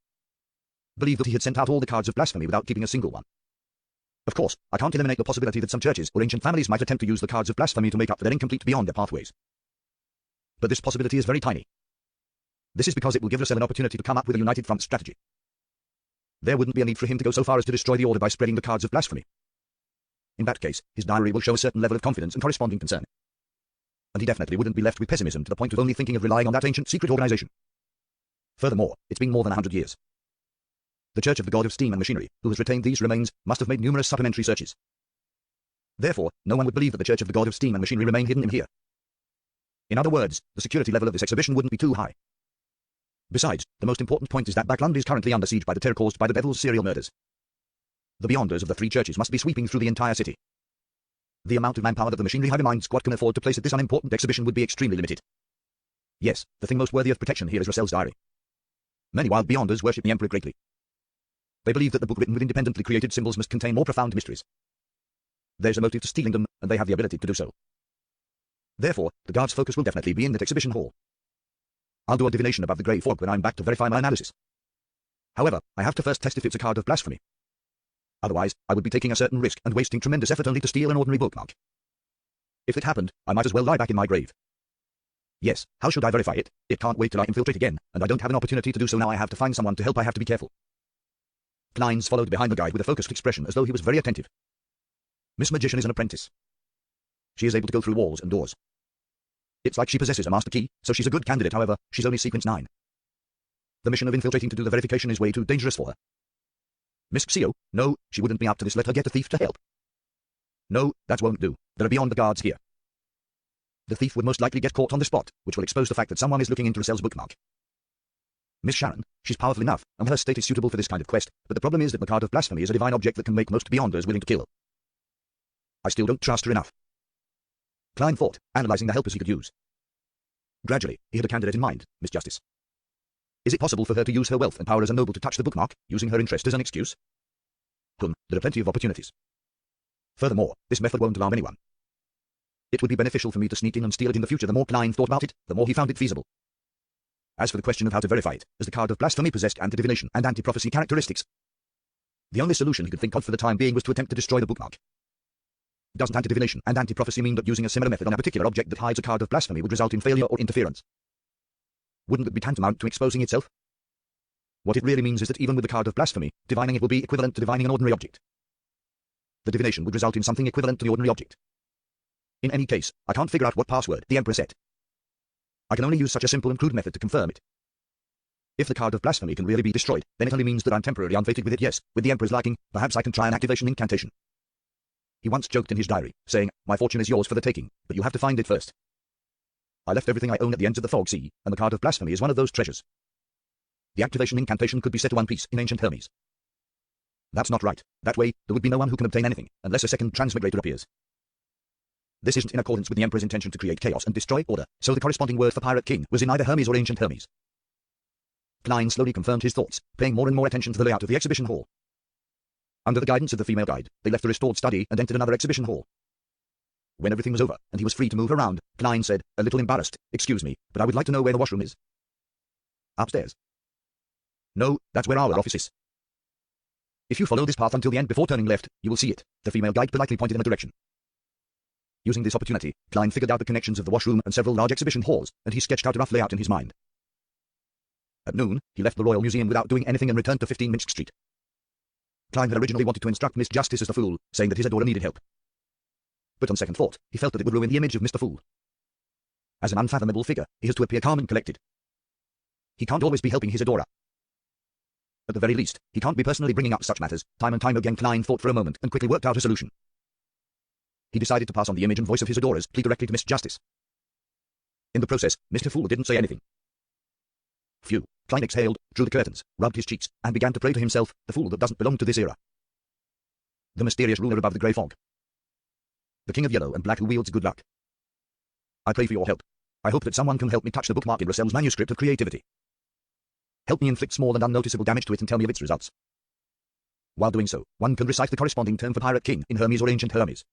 Speaker 1: believe that he had sent out all the cards of blasphemy without keeping a single one. Of course, I can't eliminate the possibility that some churches or ancient families might attempt to use the cards of blasphemy to make up for their incomplete beyond their pathways. But this possibility is very tiny. This is because it will give Russell an opportunity to come up with a united front strategy. There wouldn't be a need for him to go so far as to destroy the order by spreading the cards of blasphemy. In that case, his diary will show a certain level of confidence and corresponding concern. And he definitely wouldn't be left with pessimism to the point of only thinking of relying on that ancient secret organization. Furthermore, it's been more than 100 years. The Church of the God of Steam and Machinery, who has retained these remains, must have made numerous supplementary searches. Therefore, no one would believe that the Church of the God of Steam and Machinery remain hidden in here. In other words, the security level of this exhibition wouldn't be too high. Besides, the most important point is that Backlund is currently under siege by the terror caused by the Devil's serial murders. The Beyonders of the three churches must be sweeping through the entire city. The amount of manpower that the Machinery Hive Mind Squad can afford to place at this unimportant exhibition would be extremely limited. Yes, the thing most worthy of protection here is Russell's diary. Many wild Beyonders worship the Emperor greatly. They believe that the book written with independently created symbols must contain more profound mysteries. There's a motive to stealing them, and they have the ability to do so. Therefore, the guard's focus will definitely be in that exhibition hall. I'll do a divination above the grey fog when I'm back to verify my analysis. However, I have to first test if it's a card of blasphemy. Otherwise, I would be taking a certain risk and wasting tremendous effort only to steal an ordinary bookmark. If it happened, I might as well lie back in my grave. Yes, how should I verify it? It can't wait till I infiltrate again, and I don't have an opportunity to do so now. I have to find someone to help. I have to be careful. Kleins followed behind the guide with a focused expression as though he was very attentive. Miss Magician is an apprentice. She is able to go through walls and doors. It's like she possesses a master key, so she's a good candidate. However, she's only sequence 9. The mission of infiltrating to do the verification is way too dangerous for her. Miss Xio? No, she wouldn't be up to this. Let her get a thief to help. No, that won't do. There are beyond the guards here. The thief would most likely get caught on the spot, which will expose the fact that someone is looking into Russell's bookmark. Miss Sharon, she's powerful enough, and her state is suitable for this kind of quest, but the problem is that the card of blasphemy is a divine object that can make most beyonders willing to kill. I still don't trust her enough. Klein thought, analyzing the helpers he could use. Gradually, he had a candidate in mind, Miss Justice. Is it possible for her to use her wealth and power as a noble to touch the bookmark, using her interest as an excuse? There are plenty of opportunities. Furthermore, this method won't alarm anyone. It would be beneficial for me to sneak in and steal it in the future. The more Klein thought about it, the more he found it feasible. As for the question of how to verify it, as the card of blasphemy possessed anti-divination and anti-prophecy characteristics, the only solution he could think of for the time being was to attempt to destroy the bookmark. Doesn't anti-divination and anti-prophecy mean that using a similar method on a particular object that hides a card of blasphemy would result in failure or interference? Wouldn't it be tantamount to exposing itself? What it really means is that even with the card of blasphemy, divining it will be equivalent to divining an ordinary object. The divination would result in something equivalent to the ordinary object. In any case, I can't figure out what password the Emperor set. I can only use such a simple and crude method to confirm it. If the card of blasphemy can really be destroyed, then it only means that I'm temporarily unfated with it. Yes, with the Emperor's liking, perhaps I can try an activation incantation. He once joked in his diary, saying, "My fortune is yours for the taking, but you have to find it first." I left everything I own at the ends of the Fog Sea, and the card of blasphemy is one of those treasures. The activation incantation could be set to one piece in Ancient Hermes. That's not right. That way, there would be no one who can obtain anything, unless a second transmigrator appears. This isn't in accordance with the Emperor's intention to create chaos and destroy order, so the corresponding word for Pirate King was in either Hermes or Ancient Hermes. Klein slowly confirmed his thoughts, paying more and more attention to the layout of the exhibition hall. Under the guidance of the female guide, they left the restored study and entered another exhibition hall. When everything was over, and he was free to move around, Klein said, a little embarrassed, "Excuse me, but I would like to know where the washroom is." "Upstairs." "No, that's where our office is. If you follow this path until the end before turning left, you will see it." The female guide politely pointed in a direction. Using this opportunity, Klein figured out the connections of the washroom and several large exhibition halls, and he sketched out a rough layout in his mind. At noon, he left the Royal Museum without doing anything and returned to 15 Minsk Street. Klein had originally wanted to instruct Miss Justice as the Fool, saying that his adorer needed help. But on second thought, he felt that it would ruin the image of Mr. Fool. As an unfathomable figure, he has to appear calm and collected. He can't always be helping his adorer. At the very least, he can't be personally bringing up such matters. Time and time again Klein thought for a moment and quickly worked out a solution. He decided to pass on the image and voice of his adorer's plea directly to Miss Justice. In the process, Mr. Fool didn't say anything. Phew. Klein exhaled, drew the curtains, rubbed his cheeks, and began to pray to himself, the fool that doesn't belong to this era. The mysterious ruler above the grey fog. The king of yellow and black who wields good luck. I pray for your help. I hope that someone can help me touch the bookmark in Russell's manuscript of creativity. Help me inflict small and unnoticeable damage to it and tell me of its results. While doing so, one can recite the corresponding term for Pirate King in Hermes or Ancient Hermes.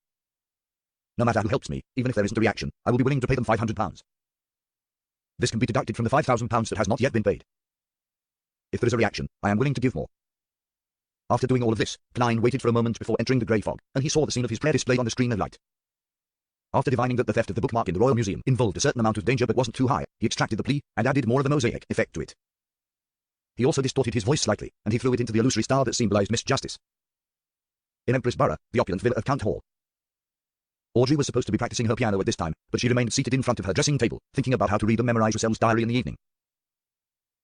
Speaker 1: No matter who helps me, even if there isn't a reaction, I will be willing to pay them £500. This can be deducted from the £5,000 that has not yet been paid. If there is a reaction, I am willing to give more. After doing all of this, Klein waited for a moment before entering the grey fog, and he saw the scene of his prayer displayed on the screen of light. After divining that the theft of the bookmark in the Royal Museum involved a certain amount of danger but wasn't too high, he extracted the plea and added more of the mosaic effect to it. He also distorted his voice slightly, and he threw it into the illusory star that symbolized Miss Justice. In Empress Borough, the opulent villa of Count Hall. Audrey was supposed to be practicing her piano at this time, but she remained seated in front of her dressing table, thinking about how to read and memorize Russell's diary in the evening.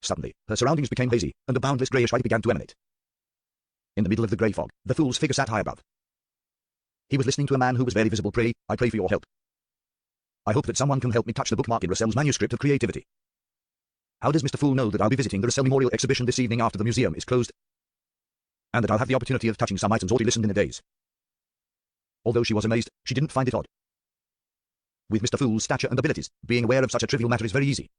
Speaker 1: Suddenly, her surroundings became hazy, and a boundless greyish light began to emanate. In the middle of the grey fog, the fool's figure sat high above. He was listening to a man who was barely visible. "Pray, I pray for your help. I hope that someone can help me touch the bookmark in Russell's manuscript of creativity. How does Mr. Fool know that I'll be visiting the Russell Memorial Exhibition this evening after the museum is closed? And that I'll have the opportunity of touching some items Audrey listened in a daze." Although she was amazed, she didn't find it odd. With Mr. Fool's stature and abilities, being aware of such a trivial matter is very easy.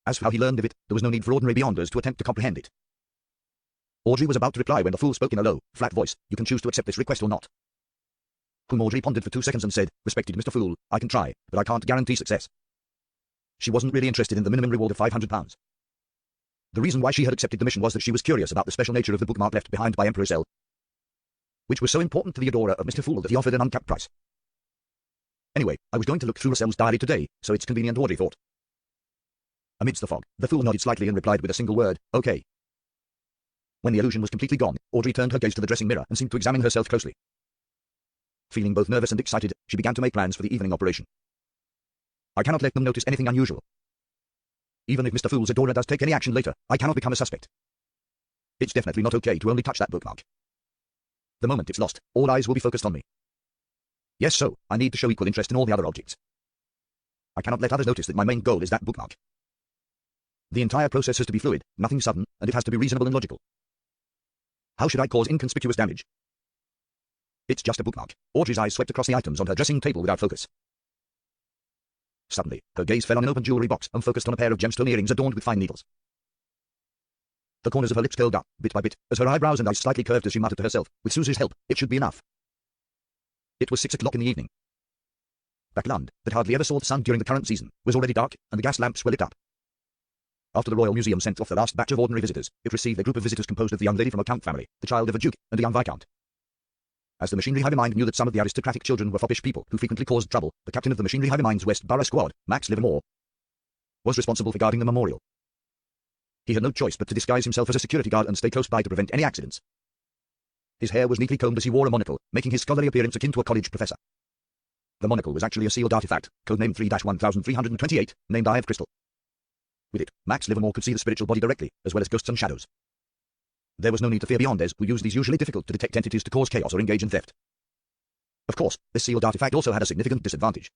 Speaker 1: As for how he learned of it, there was no need for ordinary beyonders to attempt to comprehend it. Audrey was about to reply when the fool spoke in a low, flat voice. "You can choose to accept this request or not." Whom Audrey pondered for 2 seconds and said, "Respected Mr. Fool, I can try, but I can't guarantee success." She wasn't really interested in the minimum reward of £500. The reason why she had accepted the mission was that she was curious about the special nature of the bookmark left behind by Emperor Russell, which was so important to the adorer of Mr. Fool that he offered an uncapped price. Anyway, I was going to look through Russell's diary today, so it's convenient, Audrey thought. Amidst the fog, the fool nodded slightly and replied with a single word, okay. When the illusion was completely gone, Audrey turned her gaze to the dressing mirror and seemed to examine herself closely. Feeling both nervous and excited, she began to make plans for the evening operation. I cannot let them notice anything unusual. Even if Mr. Fool's adorer does take any action later, I cannot become a suspect. It's definitely not okay to only touch that bookmark. The moment it's lost, all eyes will be focused on me. Yes, so, I need to show equal interest in all the other objects. I cannot let others notice that my main goal is that bookmark. The entire process has to be fluid, nothing sudden, and it has to be reasonable and logical. How should I cause inconspicuous damage? It's just a bookmark. Audrey's eyes swept across the items on her dressing table without focus. Suddenly, her gaze fell on an open jewelry box and focused on a pair of gemstone earrings adorned with fine needles. The corners of her lips curled up, bit by bit, as her eyebrows and eyes slightly curved as she muttered to herself, with Susie's help, it should be enough. It was 6 o'clock in the evening. Backland, that hardly ever saw the sun during the current season, was already dark, and the gas lamps were lit up. After the Royal Museum sent off the last batch of ordinary visitors, it received a group of visitors composed of the young lady from a Count family, the child of a duke, and a young viscount. As the Machinery Hive Mind knew that some of the aristocratic children were foppish people who frequently caused trouble, the captain of the Machinery Hive Mind's West Borough Squad, Max Livermore, was responsible for guarding the memorial. He had no choice but to disguise himself as a security guard and stay close by to prevent any accidents. His hair was neatly combed as he wore a monocle, making his scholarly appearance akin to a college professor. The monocle was actually a sealed artifact, codename 3-1328, named Eye of Crystal. With it, Max Livermore could see the spiritual body directly, as well as ghosts and shadows. There was no need to fear Beyonders, who used these usually difficult to detect entities to cause chaos or engage in theft. Of course, this sealed artifact also had a significant disadvantage.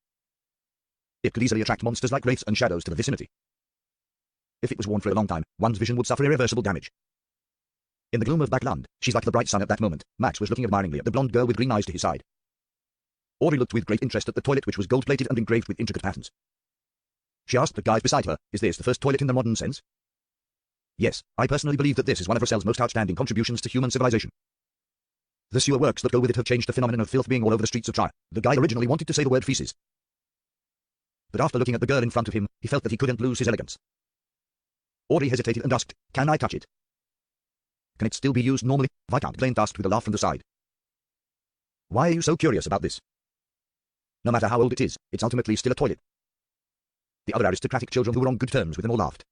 Speaker 1: It could easily attract monsters like wraiths and shadows to the vicinity. If it was worn for a long time, one's vision would suffer irreversible damage. In the gloom of Backland, she's like the bright sun at that moment, Max was looking admiringly at the blonde girl with green eyes to his side. Audrey looked with great interest at the toilet, which was gold-plated and engraved with intricate patterns. She asked the guys beside her, is this the first toilet in the modern sense? Yes, I personally believe that this is one of Russell's most outstanding contributions to human civilization. The sewer works that go with it have changed the phenomenon of filth being all over the streets of Tyre. The guy originally wanted to say the word feces. But after looking at the girl in front of him, he felt that he couldn't lose his elegance. Audrey hesitated and asked, can I touch it? Can it still be used normally? Viscount Blaine asked with a laugh from the side. Why are you so curious about this? No matter how old it is, it's ultimately still a toilet. The other aristocratic children who were on good terms with them all laughed.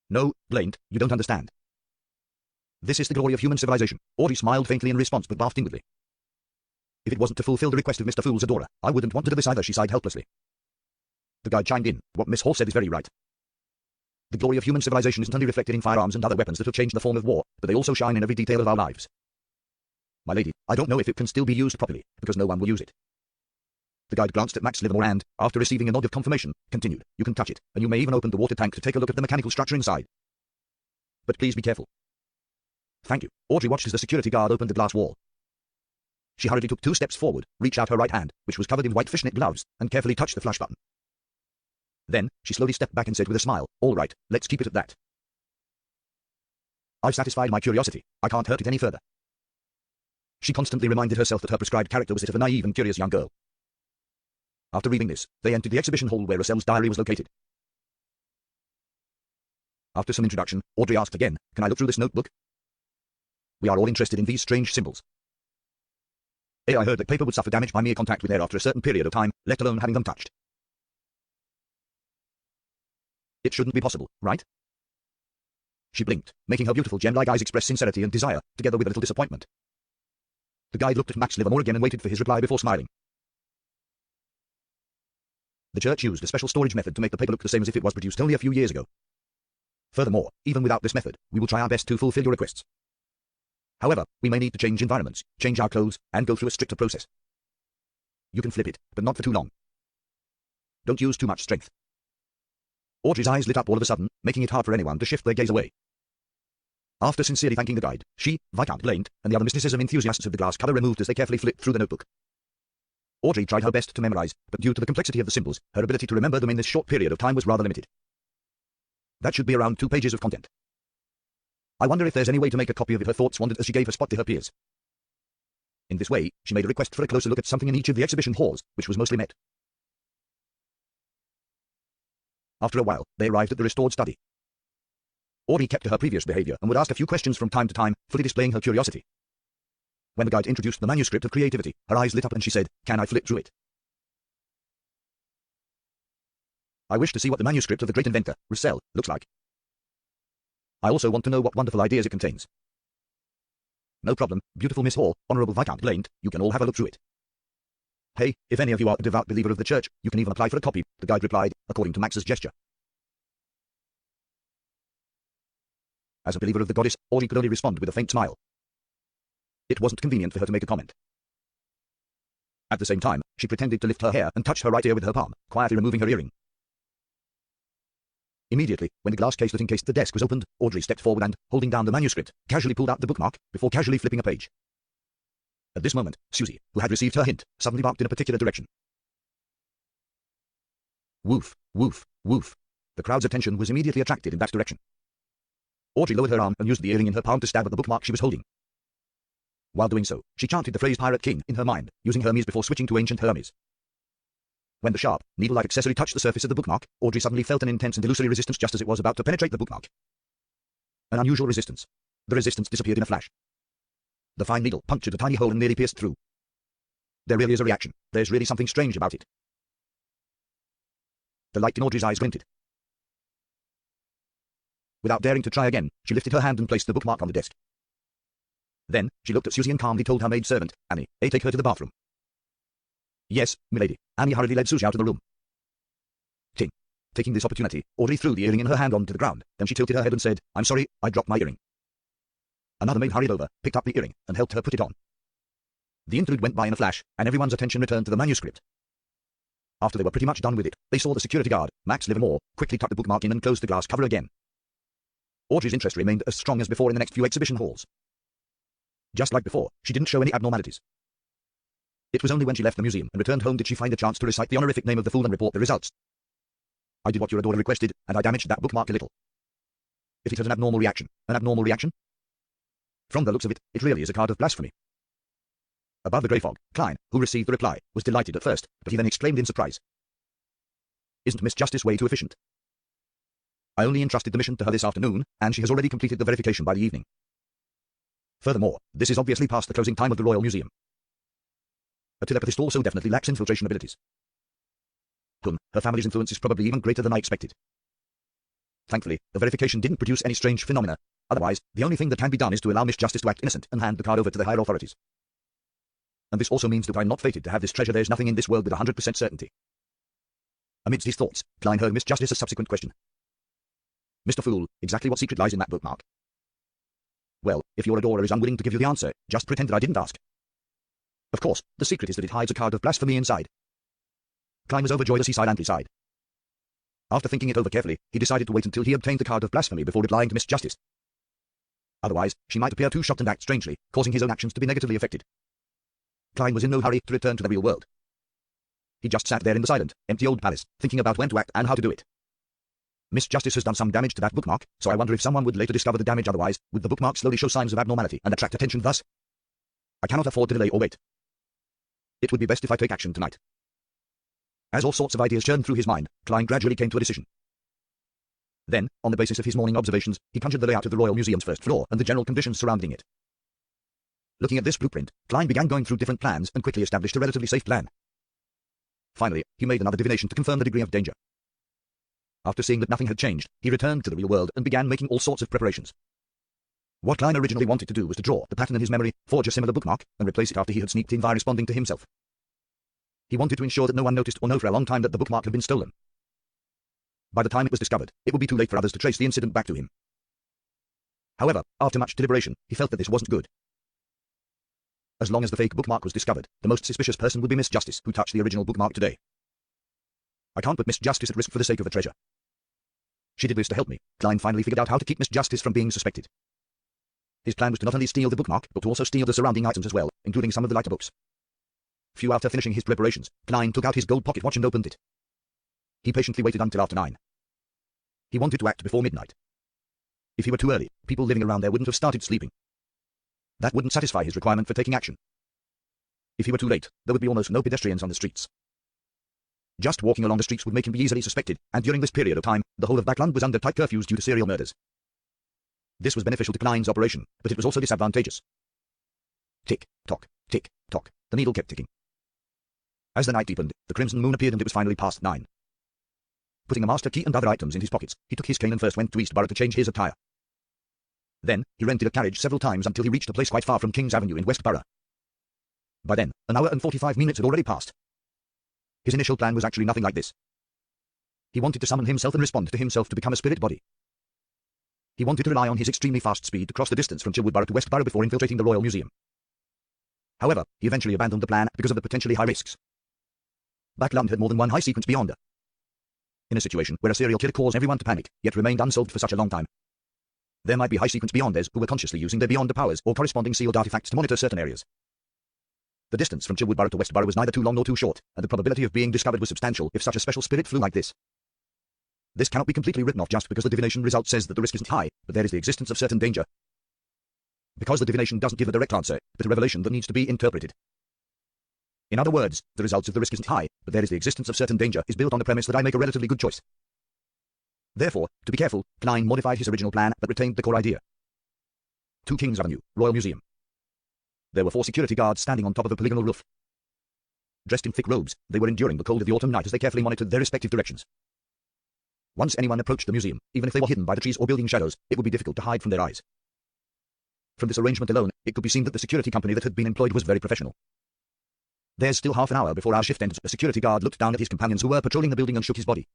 Speaker 1: No, Blaine, you don't understand. This is the glory of human civilization. Audrey smiled faintly in response but laughed inwardly. If it wasn't to fulfill the request of Mr. Fool's adorer, I wouldn't want to do this either, she sighed helplessly. The guide chimed in. What Miss Hall said is very right. The glory of human civilization isn't only reflected in firearms and other weapons that have changed the form of war, but they also shine in every detail of our lives. My lady, I don't know if it can still be used properly, because no one will use it. The guide glanced at Max Livermore and, after receiving a nod of confirmation, continued, you can touch it, and you may even open the water tank to take a look at the mechanical structure inside. But please be careful. Thank you. Audrey watched as the security guard opened the glass wall. She hurriedly took 2 steps forward, reached out her right hand, which was covered in white fishnet gloves, and carefully touched the flush button. Then, she slowly stepped back and said with a smile, all right, let's keep it at that. I've satisfied my curiosity. I can't hurt it any further. She constantly reminded herself that her prescribed character was that of a naive and curious young girl. After reading this, they entered the exhibition hall where Russell's diary was located. After some introduction, Audrey asked again, can I look through this notebook? We are all interested in these strange symbols. I heard that paper would suffer damage by mere contact with air after a certain period of time, let alone having them touched. It shouldn't be possible, right? She blinked, making her beautiful gem-like eyes express sincerity and desire, together with a little disappointment. The guide looked at Max Livermore again and waited for his reply before smiling. The church used a special storage method to make the paper look the same as if it was produced only a few years ago. Furthermore, even without this method, we will try our best to fulfill your requests. However, we may need to change environments, change our clothes, and go through a stricter process. You can flip it, but not for too long. Don't use too much strength. Audrey's eyes lit up all of a sudden, making it hard for anyone to shift their gaze away. After sincerely thanking the guide, she, Viscount Blaine, and the other mysticism enthusiasts of the glass cover removed as they carefully flipped through the notebook. Audrey tried her best to memorize, but due to the complexity of the symbols, her ability to remember them in this short period of time was rather limited. That should be around 2 pages of content. I wonder if there's any way to make a copy of it. Her thoughts wandered as she gave her spot to her peers. In this way, she made a request for a closer look at something in each of the exhibition halls, which was mostly met. After a while, they arrived at the restored study. Audrey kept to her previous behavior and would ask a few questions from time to time, fully displaying her curiosity. When the guide introduced the manuscript of creativity, her eyes lit up and she said, can I flip through it? I wish to see what the manuscript of the great inventor, Roussel, looks like. I also want to know what wonderful ideas it contains. No problem, beautiful Miss Hall, Honourable Viscount Blaine, you can all have a look through it. Hey, if any of you are a devout believer of the church, you can even apply for a copy, the guide replied, according to Max's gesture. As a believer of the goddess, Audrey could only respond with a faint smile. It wasn't convenient for her to make a comment. At the same time, she pretended to lift her hair and touch her right ear with her palm, quietly removing her earring. Immediately, when the glass case that encased the desk was opened, Audrey stepped forward and, holding down the manuscript, casually pulled out the bookmark, before casually flipping a page. At this moment, Susie, who had received her hint, suddenly barked in a particular direction. Woof, woof, woof. The crowd's attention was immediately attracted in that direction. Audrey lowered her arm and used the earring in her palm to stab at the bookmark she was holding. While doing so, she chanted the phrase Pirate King in her mind, using Hermes before switching to Ancient Hermes. When the sharp, needle-like accessory touched the surface of the bookmark, Audrey suddenly felt an intense and illusory resistance just as it was about to penetrate the bookmark. An unusual resistance. The resistance disappeared in a flash. The fine needle punctured a tiny hole and nearly pierced through. There really is a reaction. There's really something strange about it. The light in Audrey's eyes glinted. Without daring to try again, she lifted her hand and placed the bookmark on the desk. Then, she looked at Susie and calmly told her maid-servant, Annie, take her to the bathroom. Yes, milady. Annie hurriedly led Susie out of the room. Ting. Taking this opportunity, Audrey threw the earring in her hand onto the ground. Then she tilted her head and said, I'm sorry, I dropped my earring. Another maid hurried over, picked up the earring, and helped her put it on. The interlude went by in a flash, and everyone's attention returned to the manuscript. After they were pretty much done with it, they saw the security guard, Max Livermore, quickly tuck the bookmark in and close the glass cover again. Audrey's interest remained as strong as before in the next few exhibition halls. Just like before, she didn't show any abnormalities. It was only when she left the museum and returned home did she find a chance to recite the honorific name of the fool and report the results. I did what your adorer requested, and I damaged that bookmark a little. If it has an abnormal reaction? From the looks of it, it really is a card of blasphemy. Above the grey fog, Klein, who received the reply, was delighted at first, but he then exclaimed in surprise. Isn't Miss Justice way too efficient? I only entrusted the mission to her this afternoon, and she has already completed the verification by the evening. Furthermore, this is obviously past the closing time of the Royal Museum. A telepathist also definitely lacks infiltration abilities. Her family's influence is probably even greater than I expected. Thankfully, the verification didn't produce any strange phenomena. Otherwise, the only thing that can be done is to allow Miss Justice to act innocent and hand the card over to the higher authorities. And this also means that I'm not fated to have this treasure. There's nothing in this world with 100% certainty. Amidst his thoughts, Klein heard Miss Justice a subsequent question. Mr. Fool, exactly what secret lies in that bookmark? Well, if your adorer is unwilling to give you the answer, just pretend that I didn't ask. Of course, the secret is that it hides a card of blasphemy inside. Klein was overjoyed as he silently sighed. After thinking it over carefully, he decided to wait until he obtained the card of blasphemy before replying to Miss Justice. Otherwise, she might appear too shocked and act strangely, causing his own actions to be negatively affected. Klein was in no hurry to return to the real world. He just sat there in the silent, empty old palace, thinking about when to act and how to do it. Miss Justice has done some damage to that bookmark, so I wonder if someone would later discover the damage. Otherwise, would the bookmark slowly show signs of abnormality and attract attention thus? I cannot afford to delay or wait. It would be best if I take action tonight. As all sorts of ideas churned through his mind, Klein gradually came to a decision. Then, on the basis of his morning observations, he conjured the layout of the Royal Museum's first floor and the general conditions surrounding it. Looking at this blueprint, Klein began going through different plans and quickly established a relatively safe plan. Finally, he made another divination to confirm the degree of danger. After seeing that nothing had changed, he returned to the real world and began making all sorts of preparations. What Klein originally wanted to do was to draw the pattern in his memory, forge a similar bookmark, and replace it after he had sneaked in by responding to himself. He wanted to ensure that no one noticed or know for a long time that the bookmark had been stolen. By the time it was discovered, it would be too late for others to trace the incident back to him. However, after much deliberation, he felt that this wasn't good. As long as the fake bookmark was discovered, the most suspicious person would be Miss Justice, who touched the original bookmark today. I can't put Miss Justice at risk for the sake of the treasure. She did this to help me. Klein finally figured out how to keep Miss Justice from being suspected. His plan was to not only steal the bookmark, but to also steal the surrounding items as well, including some of the lighter books. Few after finishing his preparations, Klein took out his gold pocket watch and opened it. He patiently waited until after 9. He wanted to act before midnight. If he were too early, people living around there wouldn't have started sleeping. That wouldn't satisfy his requirement for taking action. If he were too late, there would be almost no pedestrians on the streets. Just walking along the streets would make him be easily suspected, and during this period of time, the whole of Backland was under tight curfews due to serial murders. This was beneficial to Klein's operation, but it was also disadvantageous. Tick, tock, tick, tock. The needle kept ticking. As the night deepened, the crimson moon appeared and it was finally past 9. Putting a master key and other items in his pockets, he took his cane and first went to Eastborough to change his attire. Then, he rented a carriage several times until he reached a place quite far from King's Avenue in Westborough. By then, an hour and 45 minutes had already passed. His initial plan was actually nothing like this. He wanted to summon himself and respond to himself to become a spirit body. He wanted to rely on his extremely fast speed to cross the distance from Chilwood Borough to Westborough before infiltrating the Royal Museum. However, he eventually abandoned the plan because of the potentially high risks. Black Lund had more than one high sequence beyonder. In a situation where a serial killer caused everyone to panic, yet remained unsolved for such a long time, there might be high sequence beyonders who were consciously using their beyonder powers or corresponding sealed artifacts to monitor certain areas. The distance from Chilwood Borough to Westborough was neither too long nor too short, and the probability of being discovered was substantial if such a special spirit flew like this. This cannot be completely written off just because the divination result says that the risk isn't high, but there is the existence of certain danger. Because the divination doesn't give a direct answer, but a revelation that needs to be interpreted. In other words, the results of the risk isn't high, but there is the existence of certain danger is built on the premise that I make a relatively good choice. Therefore, to be careful, Klein modified his original plan but retained the core idea. 2 King's Avenue, Royal Museum. There were 4 security guards standing on top of a polygonal roof. Dressed in thick robes, they were enduring the cold of the autumn night as they carefully monitored their respective directions. Once anyone approached the museum, even if they were hidden by the trees or building shadows, it would be difficult to hide from their eyes. From this arrangement alone, it could be seen that the security company that had been employed was very professional. There's still half an hour before our shift ends. A security guard looked down at his companions who were patrolling the building and shook his body.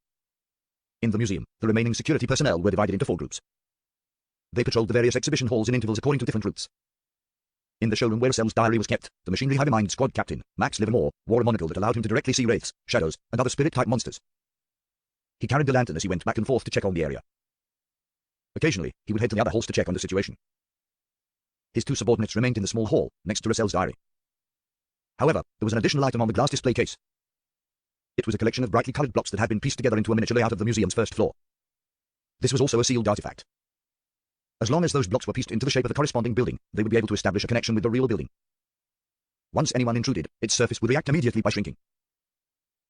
Speaker 1: In the museum, the remaining security personnel were divided into 4 groups. They patrolled the various exhibition halls in intervals according to different routes. In the showroom where Russell's diary was kept, the Machinery Hive Mind squad captain, Max Livermore, wore a monocle that allowed him to directly see wraiths, shadows, and other spirit-type monsters. He carried the lantern as he went back and forth to check on the area. Occasionally, he would head to the other halls to check on the situation. His 2 subordinates remained in the small hall, next to Russell's diary. However, there was an additional item on the glass display case. It was a collection of brightly colored blocks that had been pieced together into a miniature layout of the museum's first floor. This was also a sealed artifact. As long as those blocks were pieced into the shape of the corresponding building, they would be able to establish a connection with the real building. Once anyone intruded, its surface would react immediately by shrinking.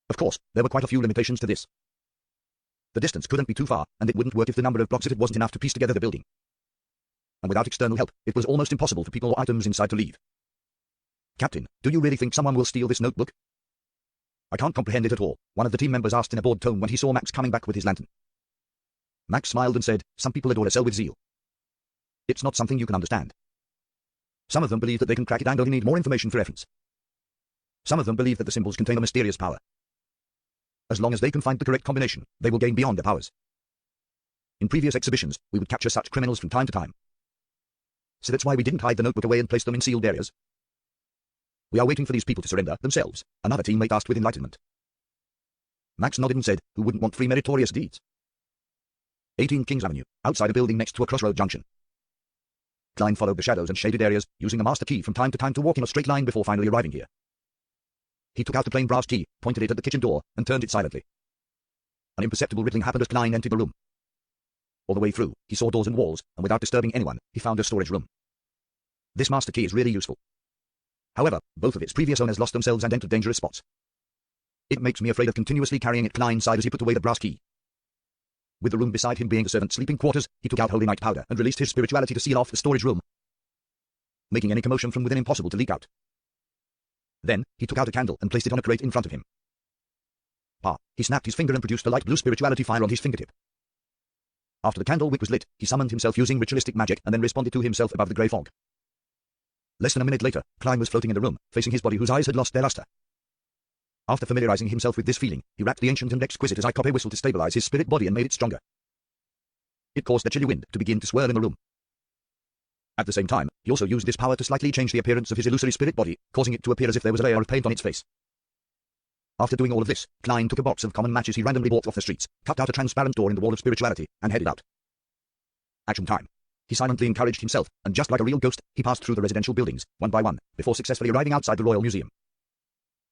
Speaker 1: Of course, there were quite a few limitations to this. The distance couldn't be too far, and it wouldn't work if the number of blocks it wasn't enough to piece together the building. And without external help, it was almost impossible for people or items inside to leave. Captain, do you really think someone will steal this notebook? I can't comprehend it at all, one of the team members asked in a bored tone when he saw Max coming back with his lantern. Max smiled and said, some people adore a cell with zeal. It's not something you can understand. Some of them believe that they can crack it and only need more information for reference. Some of them believe that the symbols contain a mysterious power. As long as they can find the correct combination, they will gain beyond their powers. In previous exhibitions, we would capture such criminals from time to time. So that's why we didn't hide the notebook away and place them in sealed areas. We are waiting for these people to surrender themselves, another teammate asked with enlightenment. Max nodded and said, who wouldn't want 3 meritorious deeds? 18 King's Avenue, outside a building next to a crossroad junction. Klein followed the shadows and shaded areas, using a master key from time to time to walk in a straight line before finally arriving here. He took out the plain brass key, pointed it at the kitchen door, and turned it silently. An imperceptible rippling happened as Klein entered the room. All the way through, he saw doors and walls, and without disturbing anyone, he found a storage room. This master key is really useful. However, both of its previous owners lost themselves and entered dangerous spots. It makes me afraid of continuously carrying it. Klein sighed as he put away the brass key. With the room beside him being the servant's sleeping quarters, he took out Holy Night powder and released his spirituality to seal off the storage room, making any commotion from within impossible to leak out. Then, he took out a candle and placed it on a crate in front of him. He snapped his finger and produced a light blue spirituality fire on his fingertip. After the candle wick was lit, he summoned himself using ritualistic magic and then responded to himself above the grey fog. Less than a minute later, Klein was floating in the room, facing his body whose eyes had lost their luster. After familiarizing himself with this feeling, he rapped the ancient and exquisite Zykope whistle to stabilize his spirit body and made it stronger. It caused the chilly wind to begin to swirl in the room. At the same time, he also used this power to slightly change the appearance of his illusory spirit body, causing it to appear as if there was a layer of paint on its face. After doing all of this, Klein took a box of common matches he randomly bought off the streets, cut out a transparent door in the wall of spirituality, and headed out. Action time. He silently encouraged himself, and just like a real ghost, he passed through the residential buildings, one by one, before successfully arriving outside the Royal Museum.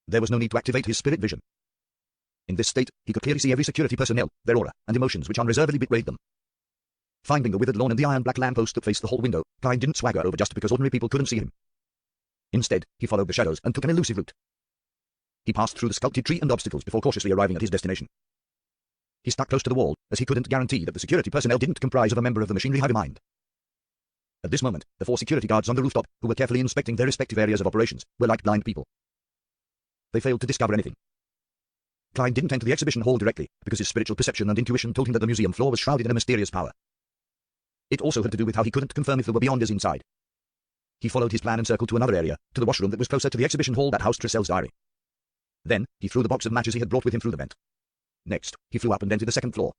Speaker 1: There was no need to activate his spirit vision. In this state, he could clearly see every security personnel, their aura, and emotions which unreservedly betrayed them. Finding the withered lawn and the iron black lamppost that faced the hall window, Klein didn't swagger over just because ordinary people couldn't see him. Instead, he followed the shadows and took an elusive route. He passed through the sculpted tree and obstacles before cautiously arriving at his destination. He stuck close to the wall, as he couldn't guarantee that the security personnel didn't comprise of a member of the Machinery Hive Mind. At this moment, the 4 security guards on the rooftop, who were carefully inspecting their respective areas of operations, were like blind people. They failed to discover anything. Klein didn't enter the exhibition hall directly, because his spiritual perception and intuition told him that the museum floor was shrouded in a mysterious power. It also had to do with how he couldn't confirm if there were beyonders inside. He followed his plan and circled to another area, to the washroom that was closer to the exhibition hall that housed Tressel's diary. Then, he threw the box of matches he had brought with him through the vent. Next, he flew up and entered the second floor.